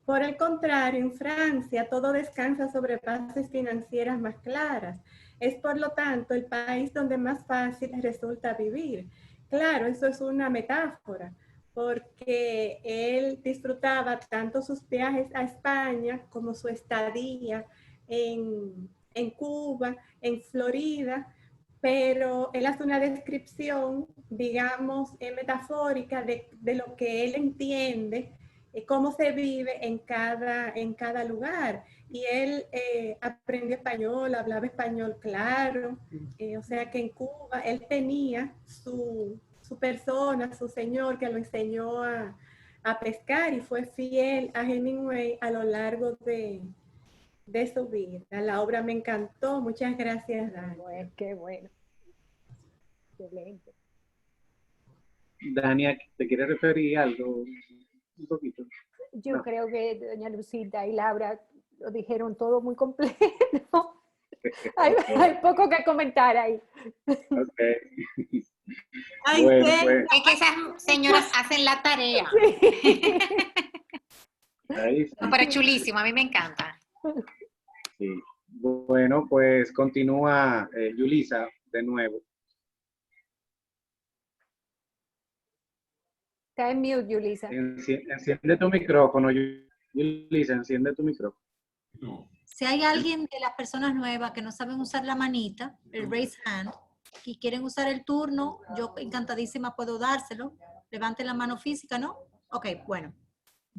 Por el contrario, en Francia, todo descansa sobre bases financieras más claras. Es, por lo tanto, el país donde más fácil resulta vivir. Claro, eso es una metáfora, porque él disfrutaba tanto sus viajes a España como su estadía en Cuba, en Florida, pero él hace una descripción, digamos, metafórica de lo que él entiende, cómo se vive en cada lugar. Y él aprendió español, hablaba español claro, o sea que en Cuba él tenía su persona, su señor, que lo enseñó a pescar y fue fiel a Hemingway a lo largo de su vida. La obra me encantó. Muchas gracias, Dani. Bueno, qué bueno. Excelente. Dania, ¿te quieres referir a algo? Un poquito. Yo No. creo que doña Lucita y Laura lo dijeron todo muy completo. hay poco que comentar ahí. Okay. Ay, Bueno, sí. pues, Es que esas señoras hacen la tarea. ahí sí. No, pero es chulísimo, a mí me encanta. Sí. Bueno, pues continúa Yulisa de nuevo. Está en mute, Yulisa. Enciende tu micrófono, Yulisa, enciende tu micrófono. Si hay alguien de las personas nuevas que no saben usar la manita, el raise hand, y quieren usar el turno, yo encantadísima puedo dárselo. Levanten la mano física, ¿no? Ok, bueno.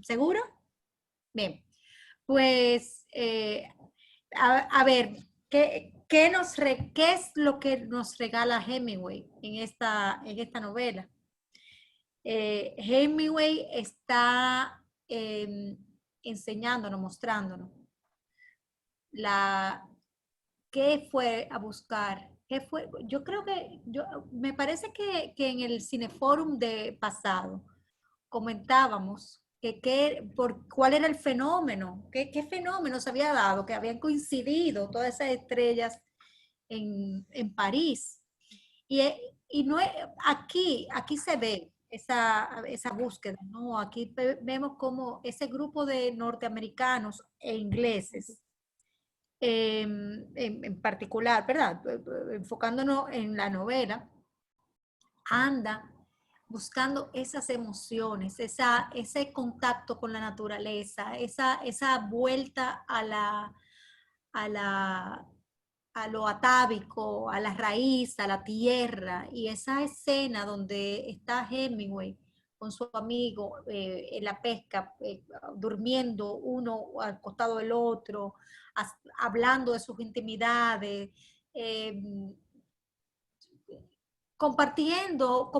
¿Seguro? Bien. Pues, a ver, ¿qué es lo que nos regala Hemingway en esta novela? Hemingway está enseñándonos, mostrándonos qué fue a buscar, qué fue. Yo creo que, me parece que en el Cineforum de pasado comentábamos cuál era el fenómeno, qué fenómeno se había dado, que habían coincidido todas esas estrellas en París. Y no es, aquí se ve esa búsqueda, ¿no? Aquí vemos como ese grupo de norteamericanos e ingleses, en particular, ¿verdad? Enfocándonos en la novela, anda buscando esas emociones, ese contacto con la naturaleza, esa vuelta a lo atávico, a la raíz, a la tierra, y esa escena donde está Hemingway con su amigo en la pesca, durmiendo uno al costado del otro, hablando de sus intimidades, compartiendo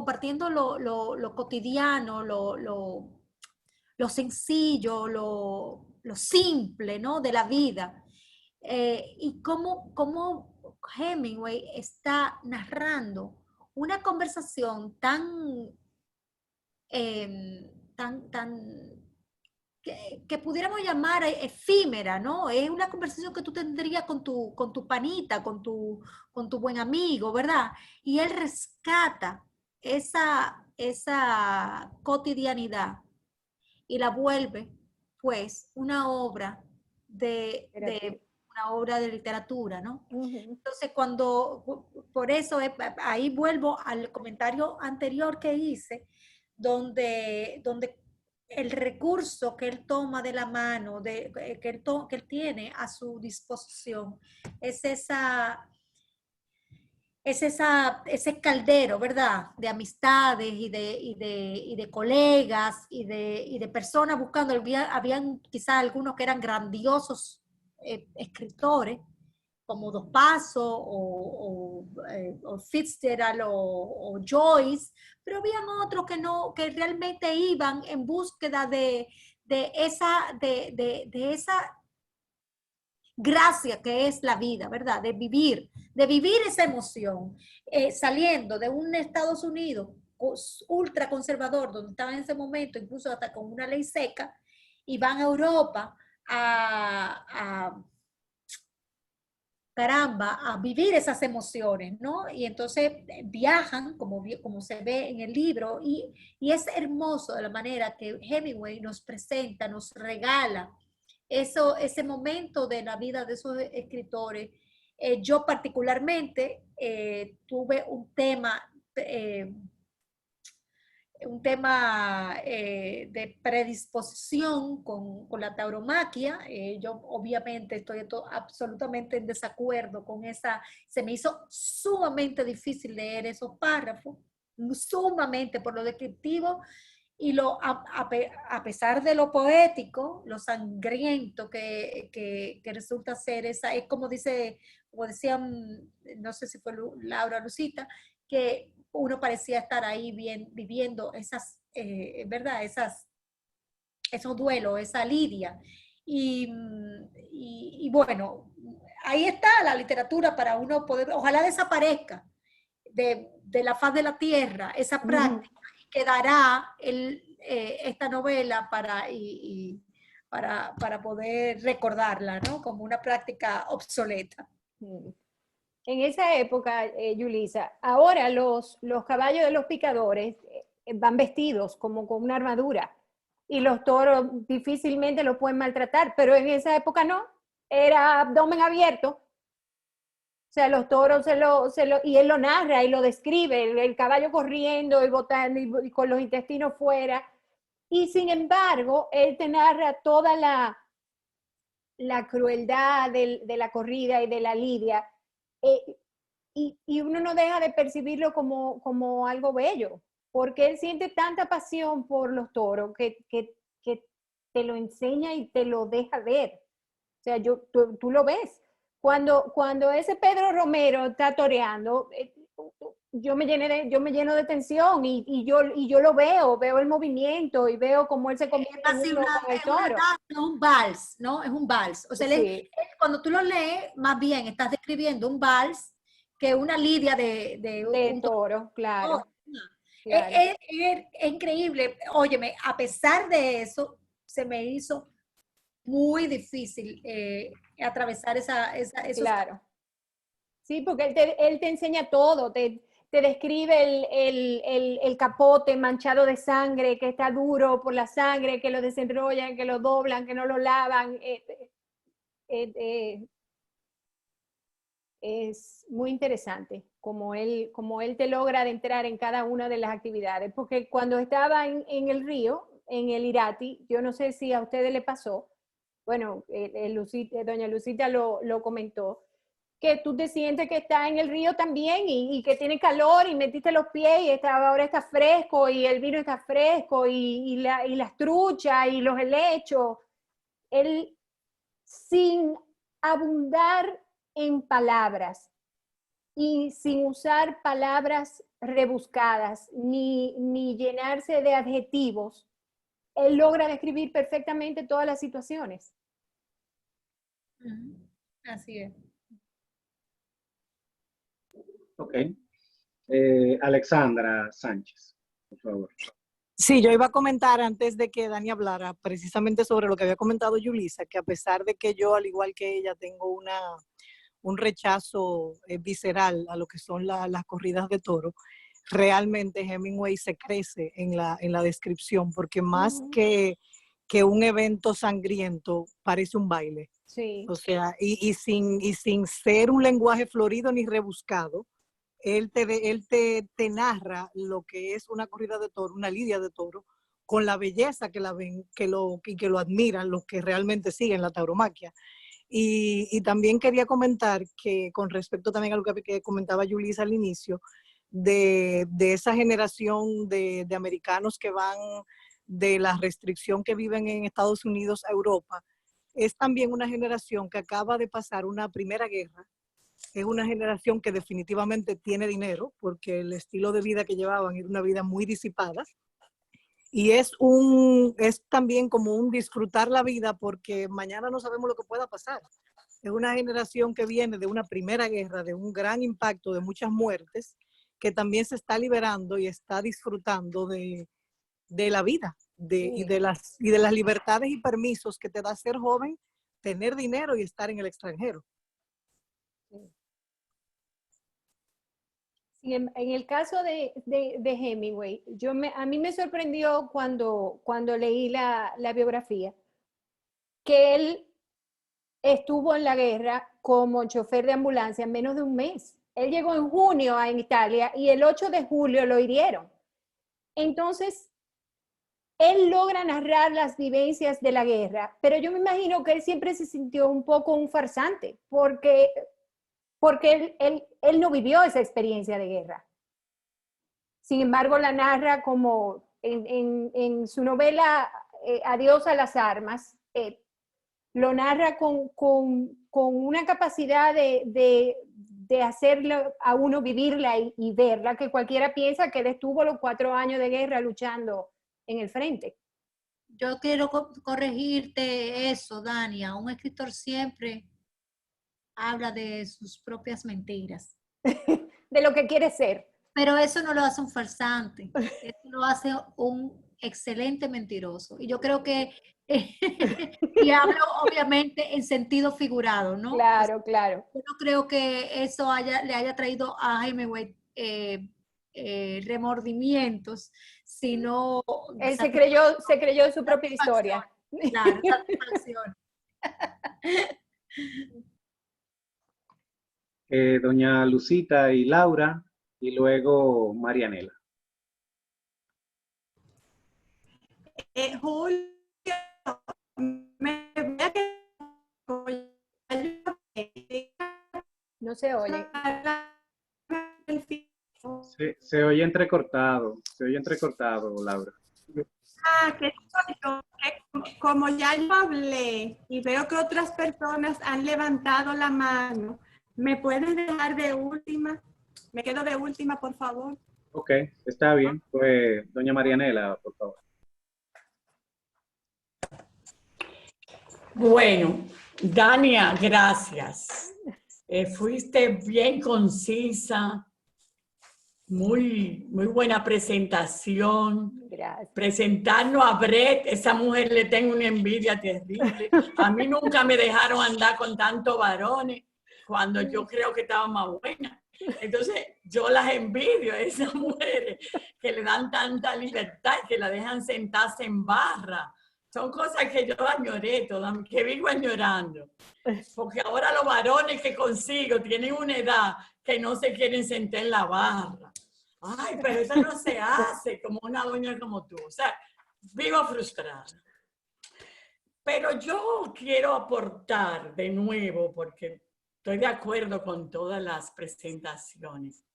lo cotidiano, lo sencillo, lo simple, ¿no? De la vida. Y cómo Hemingway está narrando una conversación tan que pudiéramos llamar efímera, ¿no? Es una conversación que tú tendrías con tu panita, con tu buen amigo, ¿verdad? Y él rescata esa cotidianidad y la vuelve, pues, una obra una obra de literatura, ¿no? Entonces, por eso, ahí vuelvo al comentario anterior que hice, donde el recurso que él toma de la mano, que él tiene a su disposición, es ese caldero, ¿verdad? De amistades y de colegas y de personas buscando. Habían quizás algunos que eran grandiosos escritores, como Dos Pasos o Fitzgerald o Joyce, pero habían otros que realmente iban en búsqueda de de esa gracia que es la vida, ¿verdad? De vivir esa emoción, saliendo de un Estados Unidos ultra conservador, donde estaba en ese momento, incluso hasta con una ley seca, y van a Europa caramba, a vivir esas emociones, ¿no? Y entonces viajan, como se ve en el libro, y es hermoso de la manera que Hemingway nos presenta, nos regala ese momento de la vida de esos escritores. Yo particularmente tuve un tema de predisposición con la tauromaquia. Yo obviamente estoy absolutamente en desacuerdo con esa. Se me hizo sumamente difícil leer esos párrafos, sumamente por lo descriptivo y a pesar de lo poético, lo sangriento que resulta ser esa, es como decían, no sé si fue Laura Lucita, que uno parecía estar ahí viviendo esas, ¿verdad? Esos duelos, esa lidia. Y bueno, ahí está la literatura para uno poder, ojalá desaparezca de la faz de la tierra esa práctica, y quedará esta novela para poder recordarla, ¿no? Como una práctica obsoleta. En esa época, Yulisa, ahora los caballos de los picadores van vestidos como con una armadura y los toros difícilmente los pueden maltratar, pero en esa época no, era abdomen abierto. O sea, los toros y él lo narra y lo describe, el caballo corriendo y botando y con los intestinos fuera. Y sin embargo, él te narra toda la crueldad de la corrida y de la lidia. Y uno no deja de percibirlo como algo bello, porque él siente tanta pasión por los toros que te lo enseña y te lo deja ver. O sea, tú lo ves. Cuando ese Pedro Romero está toreando, yo me lleno de tensión y yo lo veo el movimiento y veo cómo él se convierte en uno con el toro. Es un vals, ¿no? Es un vals. O sea, sí. Cuando tú lo lees, más bien estás describiendo un vals que una lidia de un toro, claro. Claro. Es increíble. Óyeme, a pesar de eso, se me hizo muy difícil atravesar esos. Claro. Sí, porque él te enseña todo, te describe el capote manchado de sangre, que está duro por la sangre, que lo desenrollan, que lo doblan, que no lo lavan. Es muy interesante como él te logra adentrar en cada una de las actividades, porque cuando estaba en el río, en el Irati, yo no sé si a ustedes le pasó, bueno, doña Lucita lo comentó, que tú te sientes que estás en el río también y que tiene calor y metiste los pies y ahora está fresco y el vino está fresco y las truchas y los helechos. Él, sin abundar en palabras y sin usar palabras rebuscadas ni llenarse de adjetivos, él logra describir perfectamente todas las situaciones. Así es. Ok. Alexandra Sánchez, por favor. Sí, yo iba a comentar antes de que Dani hablara precisamente sobre lo que había comentado Yulisa, que a pesar de que yo, al igual que ella, tengo un rechazo visceral a lo que son las corridas de toro, realmente Hemingway se crece en la descripción, porque más que un evento sangriento, parece un baile. Sí. O sea, y sin ser un lenguaje florido ni rebuscado, él te narra lo que es una corrida de toro, una lidia de toro, con la belleza que la ven, que lo admiran los que realmente siguen la tauromaquia. Y también quería comentar que con respecto también a lo que comentaba Yulisa al inicio, de esa generación de americanos que van de la restricción que viven en Estados Unidos a Europa, es también una generación que acaba de pasar una primera guerra. Es una generación que definitivamente tiene dinero, porque el estilo de vida que llevaban era una vida muy disipada. Y es también como un disfrutar la vida porque mañana no sabemos lo que pueda pasar. Es una generación que viene de una primera guerra, de un gran impacto, de muchas muertes, que también se está liberando y está disfrutando de la vida y de las libertades y permisos que te da ser joven, tener dinero y estar en el extranjero. En el caso de Hemingway, a mí me sorprendió cuando leí la biografía que él estuvo en la guerra como chofer de ambulancia en menos de un mes. Él llegó en junio a Italia y el 8 de julio lo hirieron. Entonces, él logra narrar las vivencias de la guerra, pero yo me imagino que él siempre se sintió un poco un farsante, porque él no vivió esa experiencia de guerra. Sin embargo, la narra como en su novela Adiós a las armas, lo narra con una capacidad de hacerlo a uno vivirla y verla, que cualquiera piensa que él estuvo los 4 años de guerra luchando en el frente. Yo quiero corregirte eso, Dania. Un escritor siempre habla de sus propias mentiras. De lo que quiere ser. Pero eso no lo hace un farsante, eso lo hace un excelente mentiroso. Y yo creo que, y hablo obviamente en sentido figurado, ¿no? Claro, claro. Yo no creo que eso le haya traído a Hemingway remordimientos, sino... Él se creyó su propia historia. Claro, satisfacción. Doña Lucita y Laura, y luego Marianela. Julio, me voy a No se oye. Se oye entrecortado, Laura. Que como ya yo hablé y veo que otras personas han levantado la mano, ¿me puedes dejar de última? Me quedo de última, por favor. Ok, está bien. Pues, doña Marianela, por favor. Bueno, Dania, gracias. Fuiste bien concisa, muy buena presentación. Gracias. Presentarnos a Brett, esa mujer le tengo una envidia terrible. A mí nunca me dejaron andar con tantos varones cuando yo creo que estaba más buena. Entonces, yo las envidio a esas mujeres que le dan tanta libertad y que la dejan sentarse en barra. Son cosas que yo añoré, que vivo añorando. Porque ahora los varones que consigo tienen una edad que no se quieren sentar en la barra. Ay, pero eso no se hace como una doña como tú. O sea, vivo frustrada. Pero yo quiero aportar de nuevo, porque estoy de acuerdo con todas las presentaciones,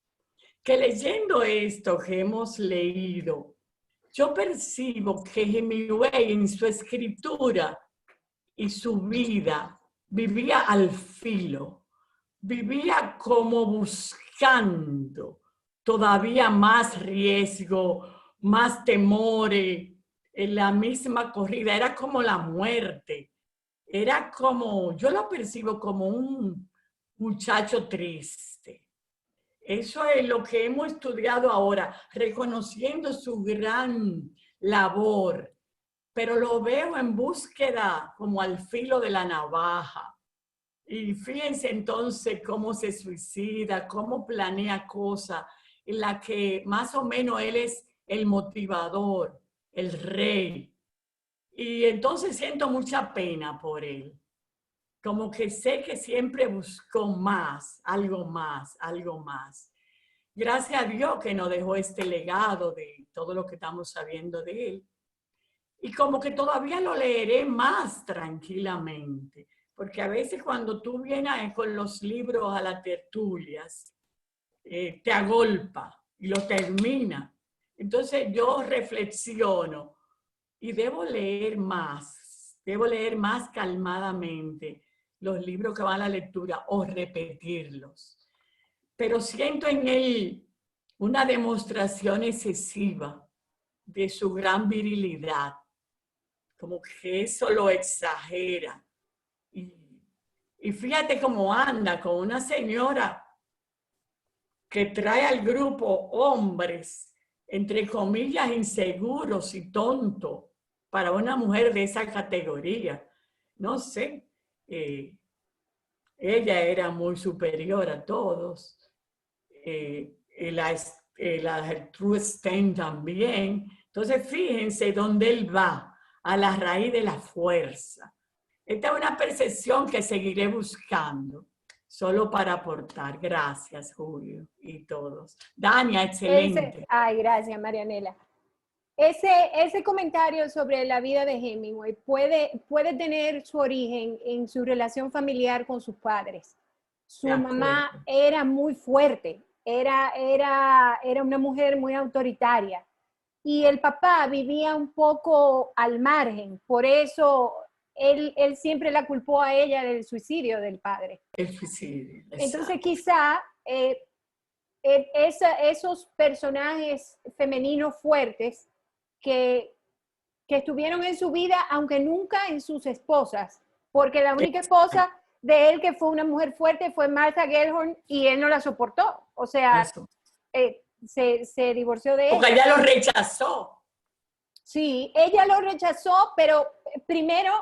que leyendo esto que hemos leído, yo percibo que Hemingway en su escritura y su vida vivía al filo, vivía como buscando todavía más riesgo, más temores, en la misma corrida, era como la muerte, era como, yo lo percibo como un muchacho triste. Eso es lo que hemos estudiado ahora, reconociendo su gran labor, pero lo veo en búsqueda como al filo de la navaja. Y fíjense entonces cómo se suicida, cómo planea cosas en la que más o menos él es el motivador, el rey. Y entonces siento mucha pena por él. Como que sé que siempre buscó más, algo más, algo más. Gracias a Dios que nos dejó este legado de todo lo que estamos sabiendo de él. Y como que todavía lo leeré más tranquilamente. Porque a veces cuando tú vienes con los libros a las tertulias, te agolpa y lo termina. Entonces yo reflexiono y debo leer más calmadamente los libros que van a la lectura o repetirlos. Pero siento en él una demostración excesiva de su gran virilidad. Como que eso lo exagera. Y fíjate cómo anda con una señora que trae al grupo hombres, entre comillas, inseguros y tontos, para una mujer de esa categoría. No sé, ella era muy superior a todos. La Gertrude Stein también. Entonces, fíjense dónde él va, a la raíz de la fuerza. Esta es una percepción que seguiré buscando, solo para aportar. Gracias, Julio, y todos. Dania, excelente. Gracias, Marianela. Ese comentario sobre la vida de Hemingway puede tener su origen en su relación familiar con sus padres. Su mamá era muy fuerte, era una mujer muy autoritaria y el papá vivía un poco al margen, por eso él siempre la culpó a ella del suicidio del padre. El suicidio. Entonces quizá esos personajes femeninos fuertes que estuvieron en su vida, aunque nunca en sus esposas, porque la única esposa de él que fue una mujer fuerte fue Martha Gellhorn y él no la soportó, o sea, se divorció de ella. Porque ella lo rechazó. Sí, ella lo rechazó, pero primero,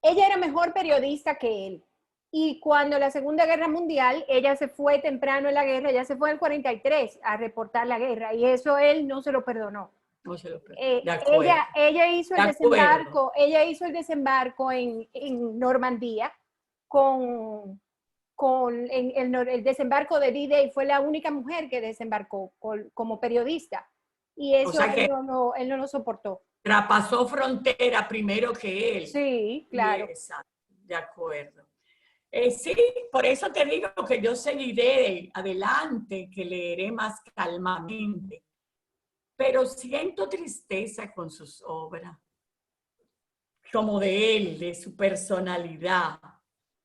ella era mejor periodista que él. Y cuando la Segunda Guerra Mundial, ella se fue temprano en la guerra, ella se fue en el 43 a reportar la guerra, y eso él no se lo perdonó. No se lo perdonó. Ella hizo el desembarco en Normandía con el desembarco de D-Day, fue la única mujer que desembarcó como periodista. Y eso él no lo soportó. Traspasó frontera primero que él. Sí, claro. Exacto, de acuerdo. Sí, por eso te digo que yo seguiré adelante, que leeré más calmamente. Pero siento tristeza con sus obras, como de él, de su personalidad,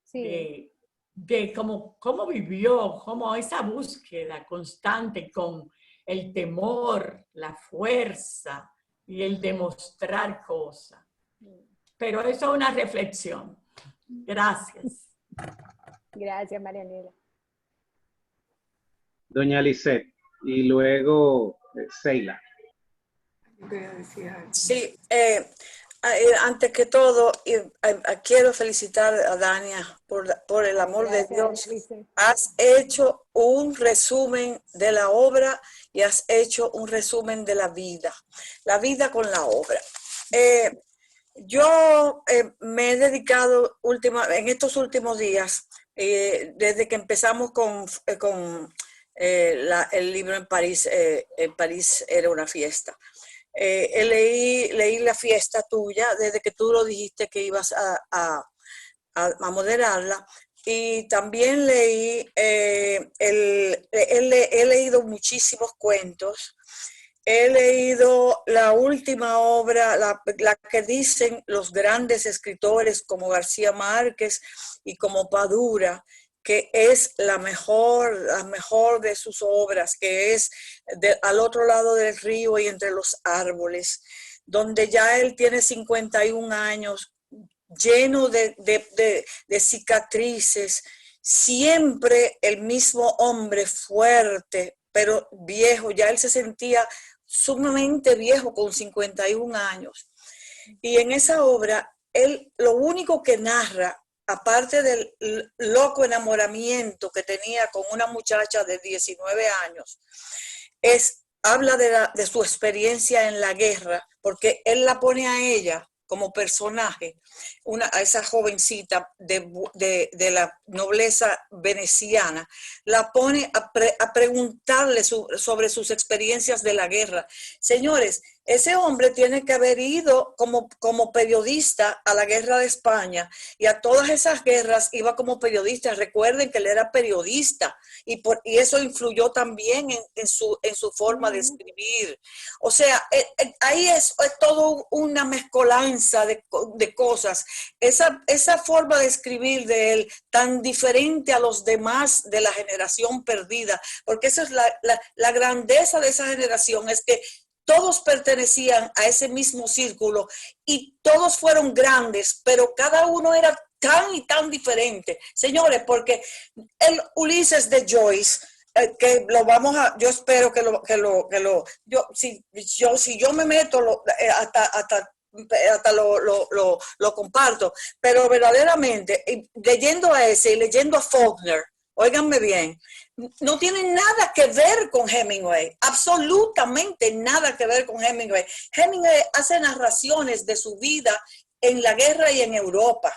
sí. de cómo vivió, como esa búsqueda constante con el temor, la fuerza y el demostrar cosas. Pero eso es una reflexión. Gracias. Gracias, Marianela. Doña Lisette, y luego Seila. Sí, antes que todo, quiero felicitar a Dania por el amor de Dios. Has hecho un resumen de la obra y has hecho un resumen de la vida con la obra. Yo me he dedicado en estos últimos días, desde que empezamos con el libro en París era una fiesta. Leí la fiesta tuya desde que tú lo dijiste que ibas a moderarla, y también he leído muchísimos cuentos. He leído la última obra, la que dicen los grandes escritores como García Márquez y como Padura, que es la mejor de sus obras, que es Al otro lado del río y entre los árboles, donde ya él tiene 51 años, lleno de cicatrices, siempre el mismo hombre fuerte, pero viejo, ya él se sentía sumamente viejo con 51 años. Y en esa obra, él lo único que narra, aparte del loco enamoramiento que tenía con una muchacha de 19 años, habla de su experiencia en la guerra, porque él la pone a ella como personaje, a esa jovencita de la nobleza veneciana, la pone a preguntarle sobre sus experiencias de la guerra. Señores, ese hombre tiene que haber ido como periodista a la guerra de España, y a todas esas guerras iba como periodista. Recuerden que él era periodista, y eso influyó también en su forma de escribir. O sea, ahí es todo una mezcolanza de cosas. Esa forma de escribir de él, tan diferente a los demás de la generación perdida, porque esa es la grandeza de esa generación, es que todos pertenecían a ese mismo círculo y todos fueron grandes, pero cada uno era tan y tan diferente. Señores, porque el Ulises de Joyce, que lo vamos a, yo espero si yo me meto hasta lo comparto, pero verdaderamente leyendo a ese y leyendo a Faulkner, óiganme bien, no tiene nada que ver con Hemingway, absolutamente nada que ver con Hemingway. Hemingway hace narraciones de su vida en la guerra y en Europa,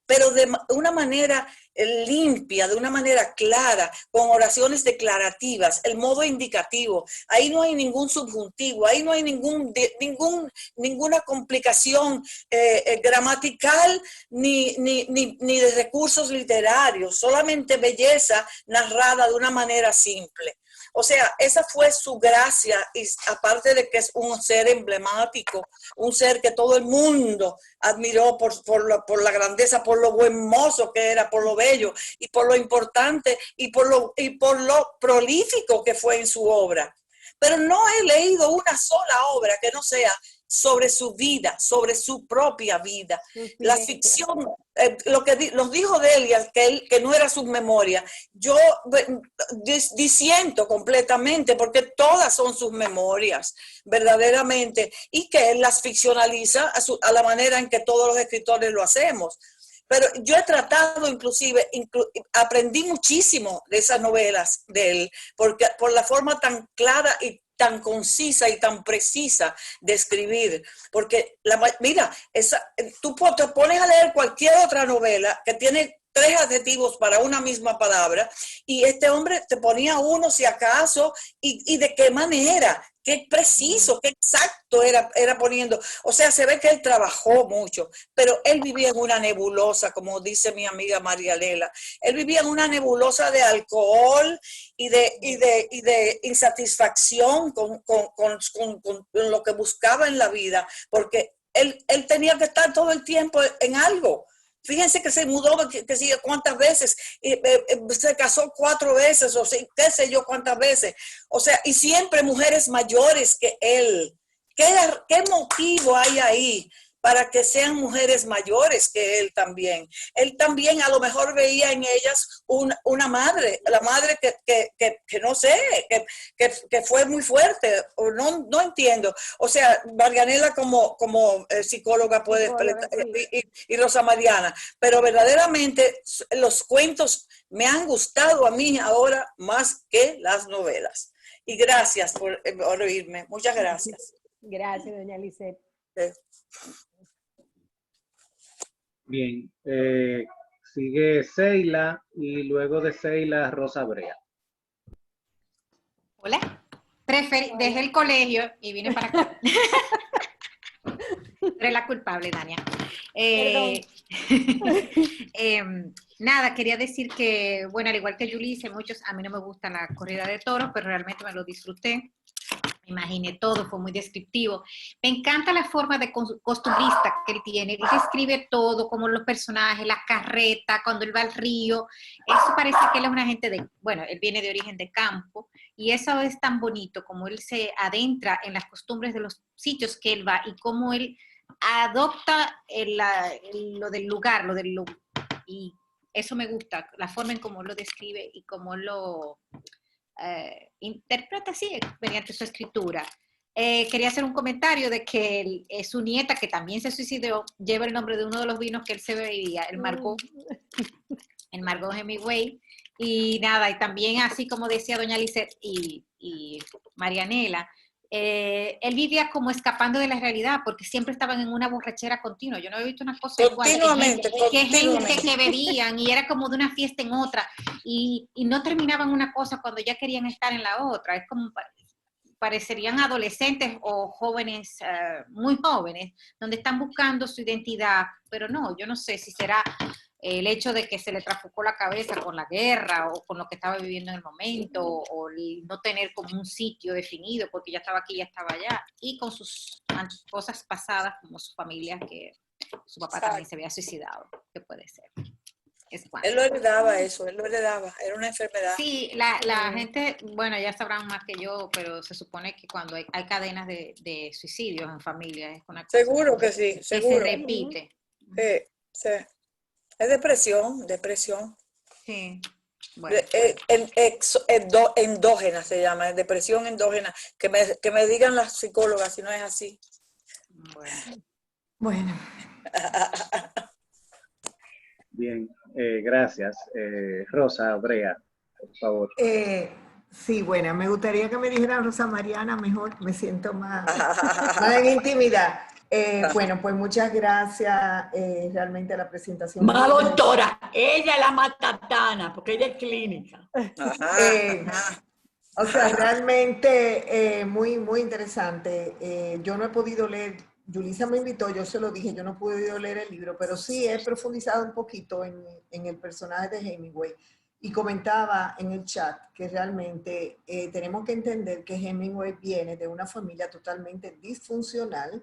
pero de una manera limpia, de una manera clara, con oraciones declarativas, el modo indicativo. Ahí no hay ningún subjuntivo, ahí no hay ninguna complicación gramatical ni de recursos literarios, solamente belleza narrada de una manera simple. O sea, esa fue su gracia, y aparte de que es un ser emblemático, un ser que todo el mundo admiró por la grandeza, por lo buen mozo que era, por lo bello y por lo importante y por lo prolífico que fue en su obra. Pero no he leído una sola obra que no sea sobre su vida, sobre su propia vida. La ficción, lo que nos dijo Delia, que no era su memoria, yo disiento completamente, porque todas son sus memorias, verdaderamente, y que él las ficcionaliza a la manera en que todos los escritores lo hacemos. Pero yo he tratado, aprendí muchísimo de esas novelas de él, porque por la forma tan clara y tan concisa y tan precisa de escribir, porque mira, tú te pones a leer cualquier otra novela que tiene 3 adjetivos para una misma palabra, y este hombre te ponía uno si acaso, y de qué manera, qué preciso, qué exacto era poniendo. O sea, se ve que él trabajó mucho, pero él vivía en una nebulosa, como dice mi amiga María Lela. Él vivía en una nebulosa de alcohol y de insatisfacción con lo que buscaba en la vida, porque él tenía que estar todo el tiempo en algo. Fíjense que se mudó, que sé yo cuántas veces, se casó 4 veces, o qué sé yo cuántas veces. O sea, y siempre mujeres mayores que él. ¿Qué motivo hay ahí para que sean mujeres mayores que él también? Él también a lo mejor veía en ellas una madre, la madre que no sé, que fue muy fuerte, o no entiendo. O sea, Marianela como psicóloga puede, y Rosa Mariana, pero verdaderamente los cuentos me han gustado a mí ahora más que las novelas. Y gracias por oírme. Muchas gracias. Gracias, doña Lisette. Bien, sigue Seila y luego de Seila, Rosa Brea. Hola. Dejé el colegio y vine para acá. Eres la culpable, Dania. Nada, quería decir que, bueno, al igual que Yulise, a mí no me gusta la corrida de toros, pero realmente me lo disfruté. Me imaginé todo, fue muy descriptivo. Me encanta la forma de costumbrista que él tiene. Él describe todo, como los personajes, las carretas, cuando él va al río. Eso parece que él es una gente él viene de origen de campo, y eso es tan bonito, como él se adentra en las costumbres de los sitios que él va y cómo él adopta lo del lugar, y eso me gusta, la forma en cómo lo describe y cómo lo interpreta así mediante su escritura. Quería hacer un comentario de que su nieta, que también se suicidó, lleva el nombre de uno de los vinos que él se bebía, el Margot Hemingway. Y nada, y también así como decía doña Lisette y Marianela, él vivía como escapando de la realidad, porque siempre estaban en una borrachera continua. Yo no había visto una cosa igual. Que gente que bebían y era como de una fiesta en otra, y no terminaban una cosa cuando ya querían estar en la otra. Es como parecerían adolescentes o jóvenes, muy jóvenes, donde están buscando su identidad, pero no, yo no sé si será el hecho de que se le trafucó la cabeza con la guerra o con lo que estaba viviendo en el momento, o el no tener como un sitio definido porque ya estaba aquí, ya estaba allá, y con sus cosas pasadas como su familia, que su papá también se había suicidado, que puede ser. es cuando. Él lo heredaba eso, él lo heredaba, era una enfermedad. Sí, la gente, bueno, ya sabrán más que yo, pero se supone que cuando hay cadenas de suicidios en familia, es una cosa Seguro que sí, que seguro. se repite. Sí. Es depresión. Sí, bueno. Endógena se llama, depresión endógena. Que me digan las psicólogas si no es así. Bueno. Bien, gracias. Rosa, Brea, por favor. Sí, bueno, me gustaría que me dijera Rosa Mariana mejor, me siento más en intimidad. Bueno, pues muchas gracias realmente a la presentación. Más doctora, ella es la matatana, porque ella es clínica. O sea, realmente muy, muy interesante. Yo no he podido leer, Yulisa me invitó, yo se lo dije, yo no he podido leer el libro, pero sí he profundizado un poquito en el personaje de Hemingway. Y comentaba en el chat que realmente tenemos que entender que Hemingway viene de una familia totalmente disfuncional.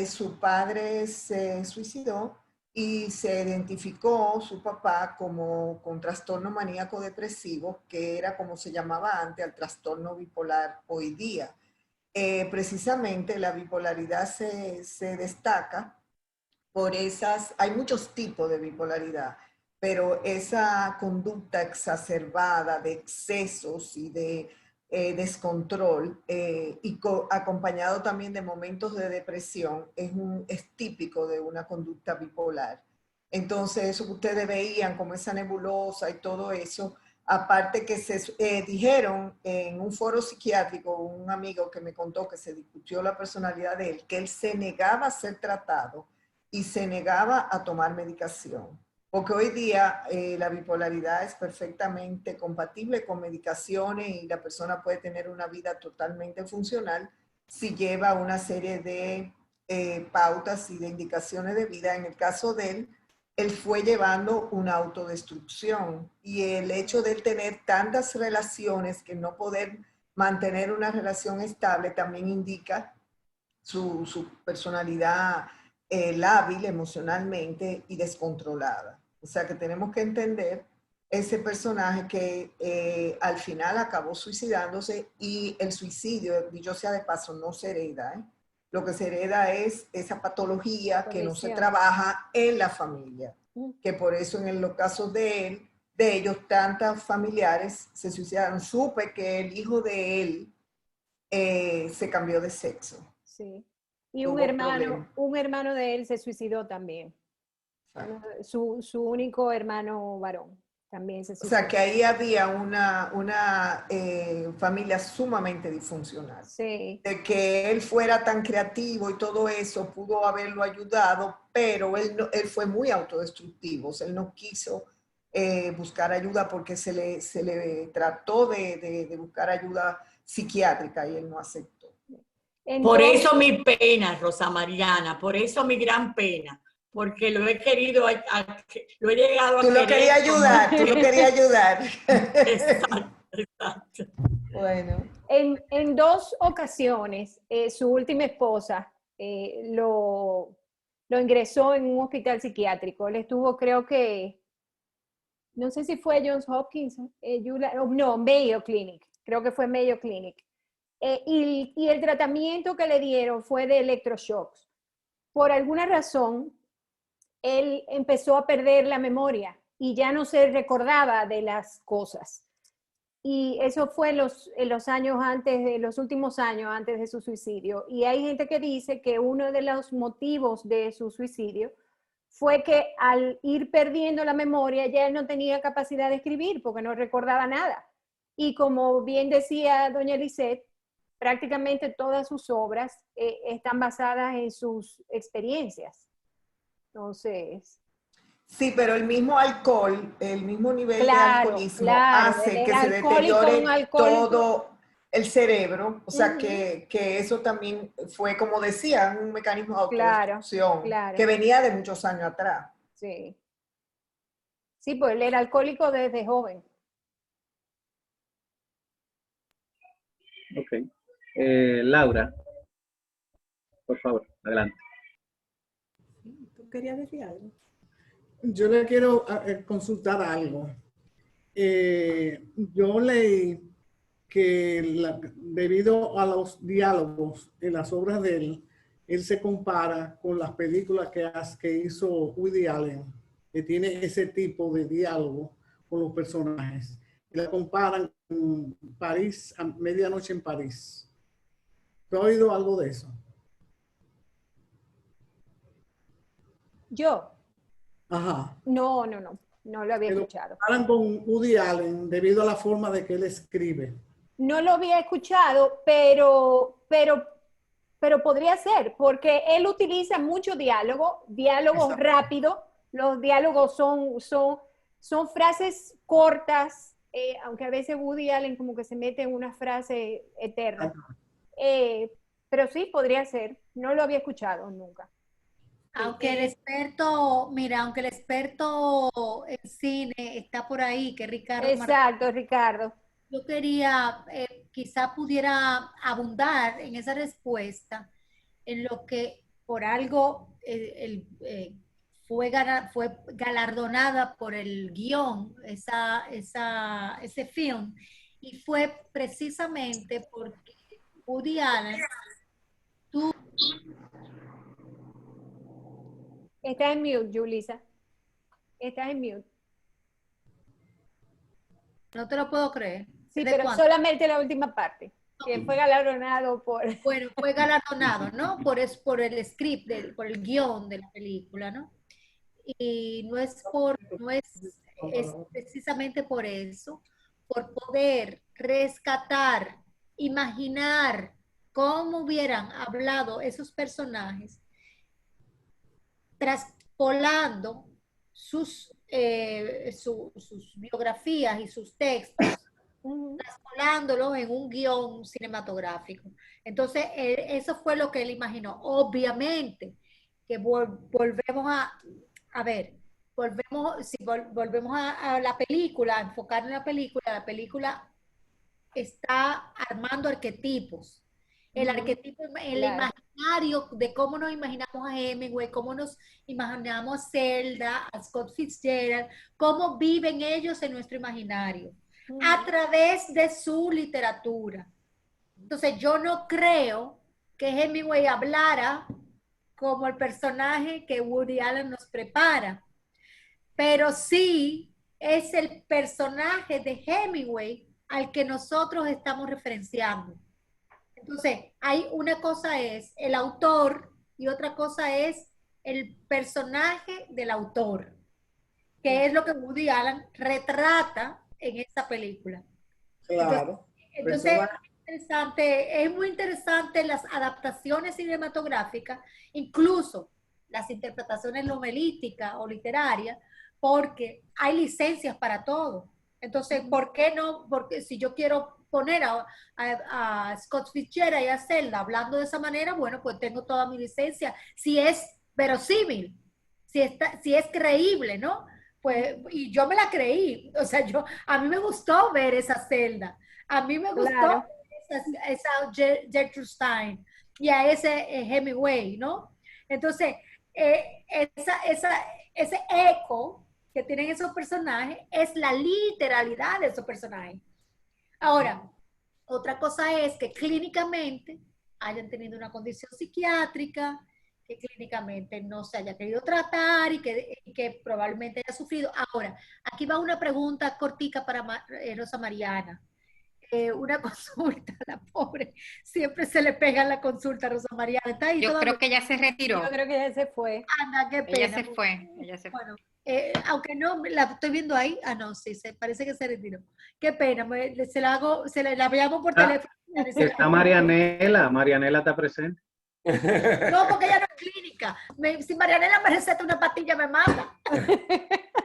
Su padre se suicidó y se identificó su papá como con trastorno maníaco depresivo, que era como se llamaba antes al trastorno bipolar hoy día. Precisamente la bipolaridad se destaca por hay muchos tipos de bipolaridad, pero esa conducta exacerbada de excesos y de descontrol y acompañado también de momentos de depresión es típico de una conducta bipolar. Entonces, eso que ustedes veían como esa nebulosa y todo eso, aparte que se dijeron en un foro psiquiátrico, un amigo que me contó que se discutió la personalidad de él, que él se negaba a ser tratado y se negaba a tomar medicación. Porque hoy día la bipolaridad es perfectamente compatible con medicaciones y la persona puede tener una vida totalmente funcional si lleva una serie de pautas y de indicaciones de vida. En el caso de él fue llevando una autodestrucción y el hecho de él tener tantas relaciones que no poder mantener una relación estable también indica su personalidad lábil emocionalmente y descontrolada. O sea que tenemos que entender ese personaje que al final acabó suicidándose y el suicidio, dicho sea de paso, no se hereda. Lo que se hereda es esa patología que no se trabaja en la familia. Que por eso en los casos de ellos, tantos familiares se suicidaron. Supe que el hijo de él se cambió de sexo. Sí. Y un hermano de él se suicidó también. Su único hermano varón también se suicidó. O sea, que ahí había una familia sumamente disfuncional. Sí. De que él fuera tan creativo y todo eso pudo haberlo ayudado, pero él fue muy autodestructivo. O sea, él no quiso buscar ayuda porque se le trató de buscar ayuda psiquiátrica y él no aceptó. Entonces, por eso mi pena, Rosa Mariana, por eso mi gran pena, porque lo he querido, lo he llegado a querer. Tú lo querías ayudar. Exacto. Bueno. En 2 ocasiones, su última esposa lo ingresó en un hospital psiquiátrico. Él estuvo, creo que, no sé si fue Johns Hopkins, no, Mayo Clinic, creo que fue Mayo Clinic. Y el tratamiento que le dieron fue de electroshocks. Por alguna razón, él empezó a perder la memoria y ya no se recordaba de las cosas. Y eso fue en los años los últimos años antes de su suicidio. Y hay gente que dice que uno de los motivos de su suicidio fue que al ir perdiendo la memoria ya él no tenía capacidad de escribir porque no recordaba nada. Y como bien decía doña Lisette, prácticamente todas sus obras están basadas en sus experiencias. Entonces... Sí, pero el mismo alcohol, el mismo nivel de alcoholismo hace que se deteriore todo el cerebro. O sea, que eso también fue, como decía, un mecanismo de autodestrucción que venía de muchos años atrás. Sí. Sí, pues él era alcohólico desde joven. Ok. Laura, por favor, adelante. ¿Tú querías decir algo? Yo le quiero consultar algo. Yo leí que debido a los diálogos en las obras de él se compara con las películas que hizo Woody Allen, que tiene ese tipo de diálogo con los personajes. La comparan con París, a Medianoche en París. ¿Tú has oído algo de eso? Yo. Ajá. No lo había escuchado. Comparan con Woody Allen debido a la forma de que él escribe. No lo había escuchado, pero podría ser, porque él utiliza mucho diálogos rápidos. Los diálogos son frases cortas, aunque a veces Woody Allen como que se mete en una frase eterna. Pero sí, podría ser. No lo había escuchado nunca. Aunque el experto en cine está por ahí, que Ricardo. Exacto, Ricardo. Yo quería, quizá pudiera abundar en esa respuesta, en lo que por algo fue galardonada por el guión, ese film, y fue precisamente porque Woody Allen tuvo... Está en mute, Julissa. Está en mute. No te lo puedo creer. Sí, pero cuánto? Solamente la última parte. Que fue galardonado por... Bueno, fue galardonado, ¿no? Por el script, por el guión de la película, ¿no? Y es precisamente por eso, por poder rescatar, imaginar cómo hubieran hablado esos personajes, traspolando sus biografías y sus textos, traspolándolos en un guión cinematográfico. Entonces, eso fue lo que él imaginó. Obviamente, que volvemos a ver, volvemos a la película, a enfocar en la película está armando arquetipos. El arquetipo, el imaginario de cómo nos imaginamos a Hemingway, cómo nos imaginamos a Zelda, a Scott Fitzgerald, cómo viven ellos en nuestro imaginario, a través de su literatura. Entonces, yo no creo que Hemingway hablara como el personaje que Woody Allen nos prepara, pero sí es el personaje de Hemingway al que nosotros estamos referenciando. Entonces, una cosa es el autor y otra cosa es el personaje del autor, que es lo que Woody Allen retrata en esta película. Claro. Entonces es muy interesante las adaptaciones cinematográficas, incluso las interpretaciones novelísticas o literarias, porque hay licencias para todo. Entonces, ¿por qué no? Porque si yo quiero poner a Scott Fitzgerald y a Zelda hablando de esa manera, bueno, pues tengo toda mi licencia. Si es verosímil, si es creíble, ¿no? Pues, y yo me la creí. O sea, a mí me gustó ver esa Zelda. A mí me gustó esa Gertrude Stein y a ese Hemingway, ¿no? Entonces, ese eco que tienen esos personajes es la literalidad de esos personajes. Ahora, otra cosa es que clínicamente hayan tenido una condición psiquiátrica, que clínicamente no se haya querido tratar y que probablemente haya sufrido. Ahora, aquí va una pregunta cortica para Rosa Mariana. Una consulta, la pobre, siempre se le pega la consulta a Rosa Mariana. ¿Está ahí Yo creo que ella se retiró. Yo creo que ella se fue. Anda, qué pena. Ella se fue. Bueno, aunque no, la estoy viendo ahí. Ah, no, sí, parece que se retiró. Qué pena, la llamo por teléfono. Está Marianela está presente. No, porque ella no es clínica. Si Marianela me receta una pastilla, me mata.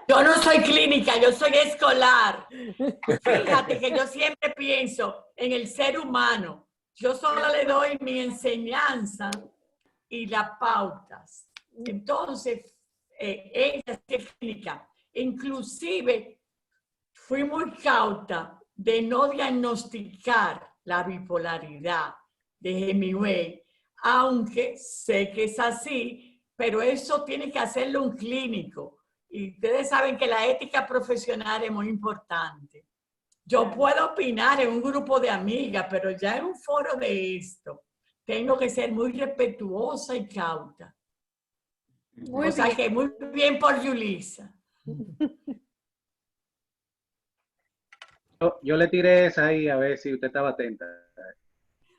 Yo no soy clínica, yo soy escolar. Fíjate que yo siempre pienso en el ser humano. Yo solo le doy mi enseñanza y las pautas. Entonces, ella es clínica. Inclusive, fui muy cauta de no diagnosticar la bipolaridad de Hemingway, aunque sé que es así, pero eso tiene que hacerlo un clínico. Y ustedes saben que la ética profesional es muy importante. Yo puedo opinar en un grupo de amigas, pero ya en un foro de esto, tengo que ser muy respetuosa y cauta. Muy o sea bien. que muy bien por Yulisa. Yo le tiré esa ahí a ver si usted estaba atenta.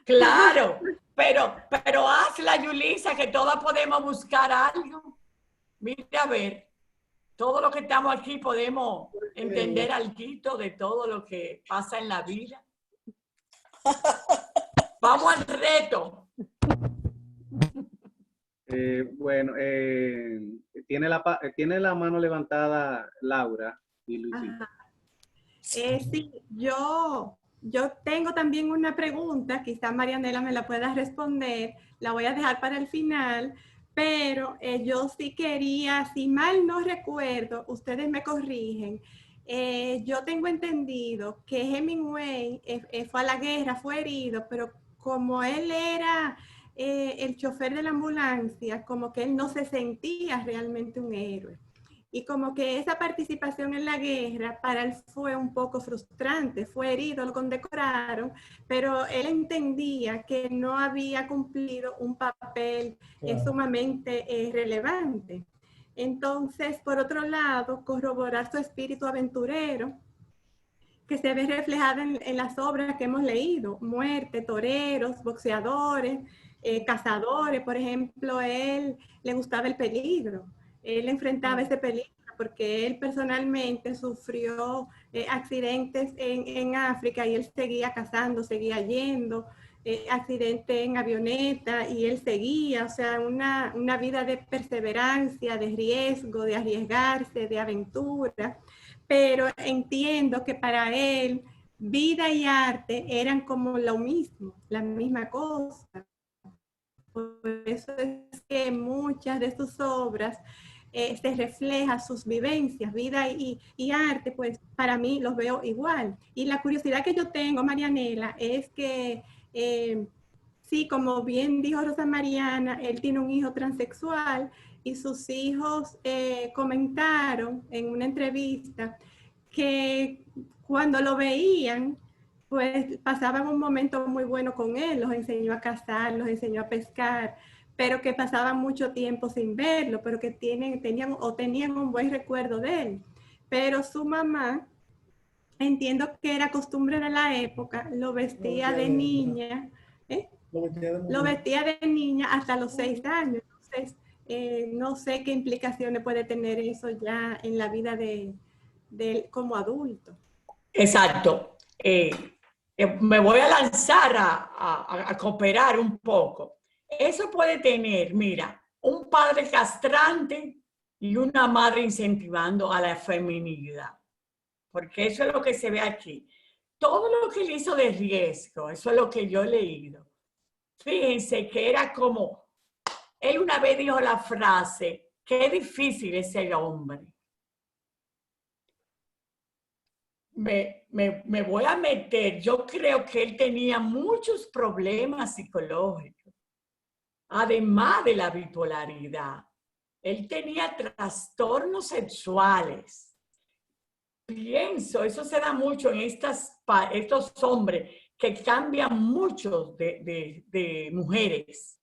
Claro, pero hazla, Yulisa, que todas podemos buscar algo. Mira, a ver, todo lo que estamos aquí podemos entender algo de todo lo que pasa en la vida. Vamos al reto. Bueno, tiene la mano levantada Laura y Luisita. Sí, yo tengo también una pregunta, quizá Marianela me la pueda responder, la voy a dejar para el final, pero yo sí quería, si mal no recuerdo, ustedes me corrigen, yo tengo entendido que Hemingway fue a la guerra, fue herido, pero como él era el chofer de la ambulancia, como que él no se sentía realmente un héroe. Y como que esa participación en la guerra para él fue un poco frustrante, fue herido, lo condecoraron, pero él entendía que no había cumplido un papel sumamente relevante. Entonces, por otro lado, corroborar su espíritu aventurero, que se ve reflejado en las obras que hemos leído, muerte, toreros, boxeadores, cazadores, por ejemplo, él le gustaba el peligro. Él enfrentaba ese peligro porque él personalmente sufrió accidentes en África y él seguía cazando, seguía yendo, accidente en avioneta y él seguía, o sea, una vida de perseverancia, de riesgo, de arriesgarse, de aventura. Pero entiendo que para él vida y arte eran como lo mismo, la misma cosa. Por eso es que muchas de sus obras se reflejan sus vivencias, vida y arte, pues para mí los veo igual. Y la curiosidad que yo tengo, Marianela, es que sí, como bien dijo Rosa Mariana, él tiene un hijo transexual y sus hijos comentaron en una entrevista que cuando lo veían, pues pasaban un momento muy bueno con él, los enseñó a cazar, los enseñó a pescar, pero que pasaban mucho tiempo sin verlo, pero que tenían un buen recuerdo de él. Pero su mamá, entiendo que era costumbre de la época, lo vestía de niña, lo vestía de niña hasta los 6 años. Entonces, no sé qué implicaciones puede tener eso ya en la vida de él como adulto. Exacto. Me voy a lanzar a cooperar un poco. Eso puede tener, mira, un padre castrante y una madre incentivando a la feminidad. Porque eso es lo que se ve aquí. Todo lo que él hizo de riesgo, eso es lo que yo he leído. Fíjense que era como, él una vez dijo la frase, qué difícil es ser hombre. Me voy a meter, yo creo que él tenía muchos problemas psicológicos, además de la bipolaridad. Él tenía trastornos sexuales. Pienso, eso se da mucho en estos hombres que cambian mucho de mujeres,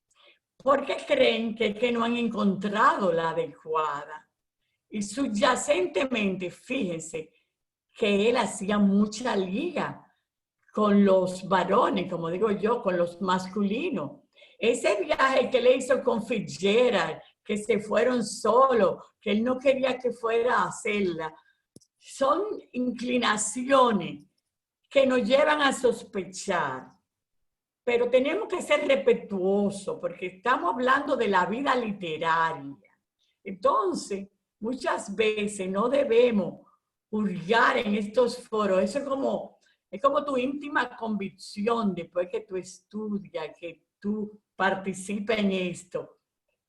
porque creen que no han encontrado la adecuada. Y subyacentemente, fíjense, que él hacía mucha liga con los varones, como digo yo, con los masculinos. Ese viaje que le hizo con Fitzgerald, que se fueron solos, que él no quería que fuera a hacerla, son inclinaciones que nos llevan a sospechar. Pero tenemos que ser respetuosos porque estamos hablando de la vida literaria. Entonces, muchas veces no debemos hurgar en estos foros. Eso es como tu íntima convicción después que tú estudias, que tú participas en esto.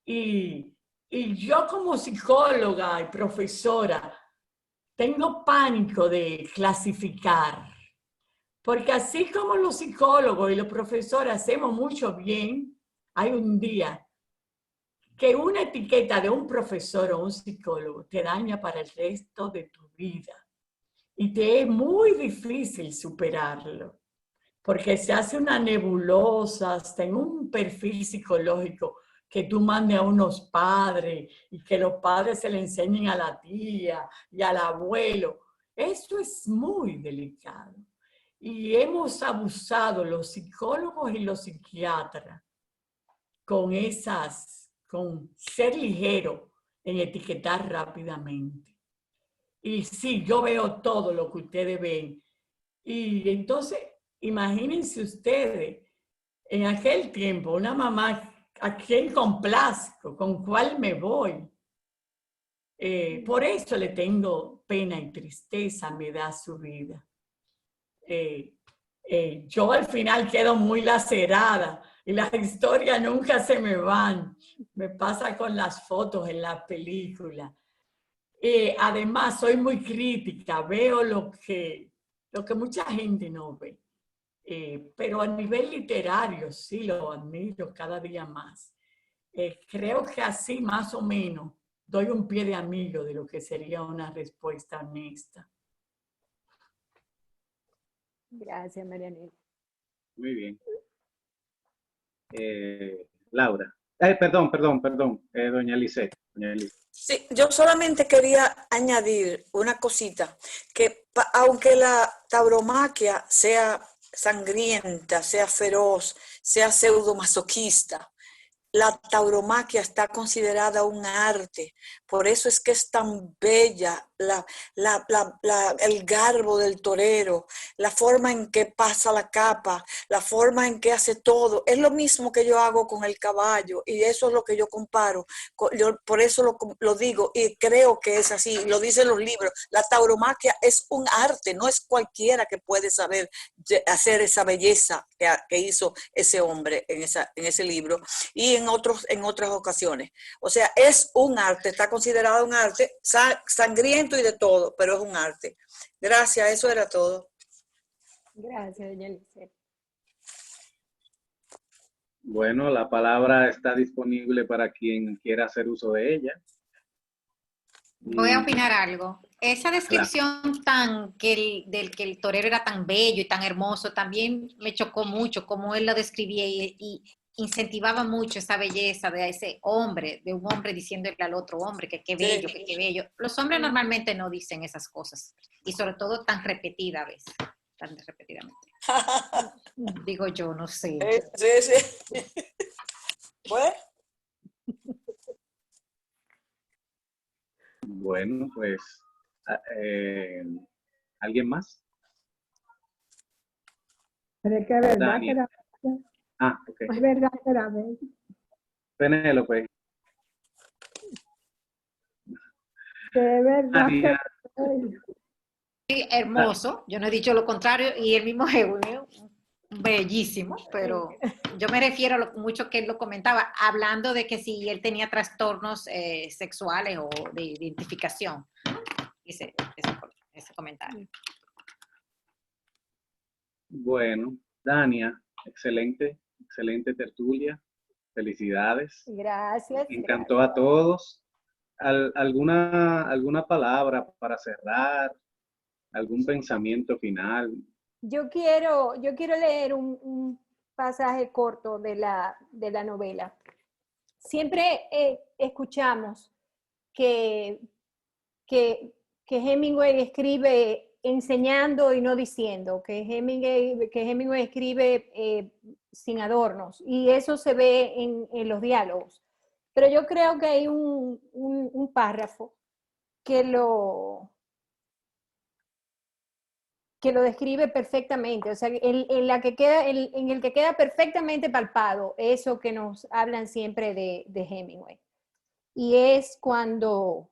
Y yo como psicóloga y profesora tengo pánico de clasificar. Porque así como los psicólogos y los profesores hacemos mucho bien, hay un día que una etiqueta de un profesor o un psicólogo te daña para el resto de tu vida y te es muy difícil superarlo, porque se hace una nebulosa hasta en un perfil psicológico que tú mandes a unos padres y que los padres se le enseñen a la tía y al abuelo. Eso es muy delicado. Y hemos abusado los psicólogos y los psiquiatras con ser ligero en etiquetar rápidamente. Y sí, yo veo todo lo que ustedes ven. Y entonces, imagínense ustedes, en aquel tiempo, una mamá, ¿a quién complazco? ¿Con cuál me voy? Por eso le tengo pena y tristeza, me da su vida. Yo al final quedo muy lacerada y las historias nunca se me van. Me pasa con las fotos en la película. Además, soy muy crítica, veo lo que mucha gente no ve. Pero a nivel literario sí lo admiro cada día más. Creo que así más o menos doy un pie de amigo de lo que sería una respuesta honesta. Gracias, Marianela. Muy bien. Laura. Perdón, doña Lisette. Sí, yo solamente quería añadir una cosita, que aunque la tauromaquia sea sangrienta, sea feroz, sea pseudomasoquista, la tauromaquia está considerada un arte, por eso es que es tan bella el garbo del torero, la forma en que pasa la capa, la forma en que hace todo. Es lo mismo que yo hago con el caballo y eso es lo que yo comparo. Yo por eso lo digo y creo que es así, lo dicen los libros. La tauromaquia es un arte, no es cualquiera que puede saber hacer esa belleza que hizo ese hombre en ese libro y en otras ocasiones. O sea, es un arte, está considerado un arte sangriento y de todo, pero es un arte. Gracias, eso era todo. Gracias, doña Lisette. Bueno, la palabra está disponible para quien quiera hacer uso de ella. Voy a opinar algo. Esa descripción del que el torero era tan bello y tan hermoso, también me chocó mucho cómo él lo describía y incentivaba mucho esa belleza de ese hombre, de un hombre diciéndole al otro hombre que qué bello, que qué bello. Los hombres normalmente no dicen esas cosas y sobre todo tan repetida a veces, tan repetidamente. Digo yo, no sé. Sí. Bueno, pues, ¿alguien más? Pero es que es verdad que era... Ok. Es verdad que era bello. Penélope. Que es verdad que era bello. Sí, hermoso, yo no he dicho lo contrario, y el mismo Eugenio, bellísimo, pero yo me refiero a lo mucho que él lo comentaba, hablando de que si él tenía trastornos sexuales o de identificación, ese comentario. Bueno, Dania, excelente tertulia, felicidades. Gracias. Me encantó a todos. ¿Alguna palabra para cerrar? ¿Algún pensamiento final? Yo quiero leer un pasaje corto de la novela. Siempre escuchamos que Hemingway escribe enseñando y no diciendo, que Hemingway escribe sin adornos, y eso se ve en los diálogos. Pero yo creo que hay un párrafo que lo describe perfectamente, o sea, en el que queda perfectamente palpado eso que nos hablan siempre de Hemingway. Y es cuando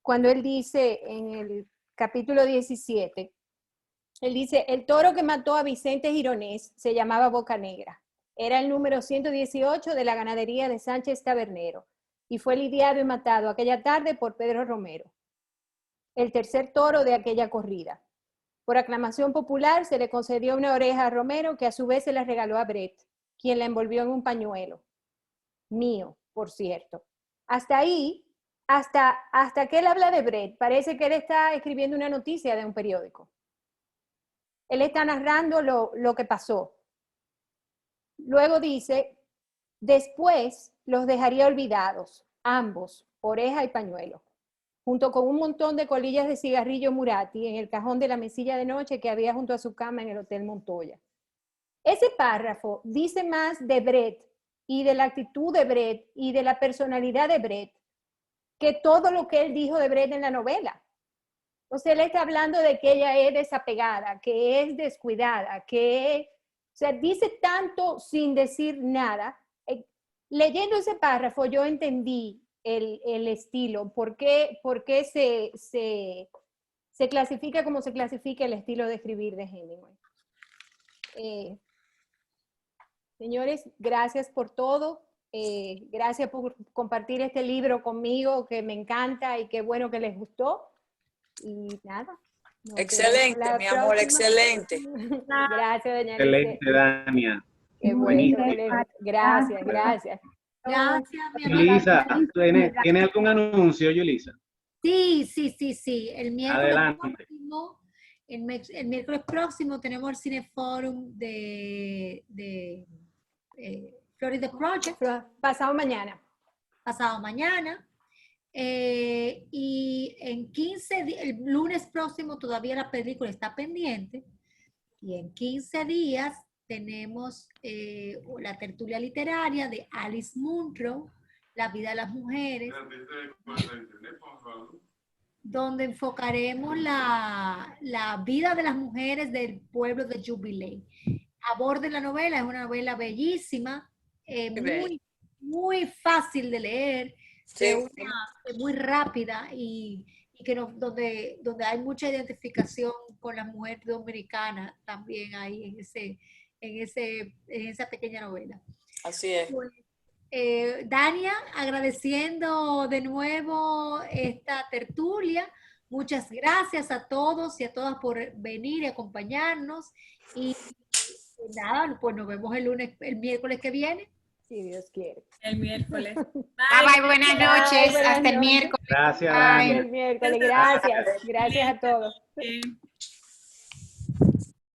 él dice en el capítulo 17, él dice, el toro que mató a Vicente Gironés se llamaba Boca Negra. Era el número 118 de la ganadería de Sánchez Tabernero y fue lidiado y matado aquella tarde por Pedro Romero, el tercer toro de aquella corrida. Por aclamación popular se le concedió una oreja a Romero que a su vez se la regaló a Brett, quien la envolvió en un pañuelo mío, por cierto. Hasta ahí, hasta que él habla de Brett, parece que él está escribiendo una noticia de un periódico. Él está narrando lo que pasó. Luego dice, después los dejaría olvidados, ambos, oreja y pañuelo, junto con un montón de colillas de cigarrillo Murati en el cajón de la mesilla de noche que había junto a su cama en el Hotel Montoya. Ese párrafo dice más de Brett y de la actitud de Brett y de la personalidad de Brett que todo lo que él dijo de Brett en la novela. O sea, él está hablando de que ella es desapegada, que es descuidada, o sea, dice tanto sin decir nada. Leyendo ese párrafo yo entendí el estilo, por qué se clasifica como se clasifica el estilo de escribir de Hemingway. Señores, gracias por todo. Gracias por compartir este libro conmigo, que me encanta y qué bueno que les gustó. Y nada. Excelente, mi amor, excelente. Gracias, doña Excelente, Dania. Qué bueno. Gracias. Gracias, mi amor. Yulisa, ¿tiene algún anuncio, Yulisa? Sí. El miércoles Adelante. próximo, el miércoles próximo tenemos el Cineforum de Florida Project. Pasado mañana. Y en 15 días, el lunes próximo todavía la película está pendiente. Y en 15 días tenemos la tertulia literaria de Alice Munro, La vida de las mujeres, donde enfocaremos la vida de las mujeres del pueblo de Jubilee. Aborde la novela, es una novela bellísima, muy fácil de leer, Sí. muy rápida y que donde hay mucha identificación con la mujer dominicana también ahí en esa pequeña novela. Así es. Pues, Dania, agradeciendo de nuevo esta tertulia. Muchas gracias a todos y a todas por venir y acompañarnos. Y nada, pues nos vemos el miércoles que viene. Si Dios quiere. El miércoles. Bye, buenas noches. Hasta el miércoles. Gracias, Hasta Dania. el miércoles. Gracias a todos. Sí.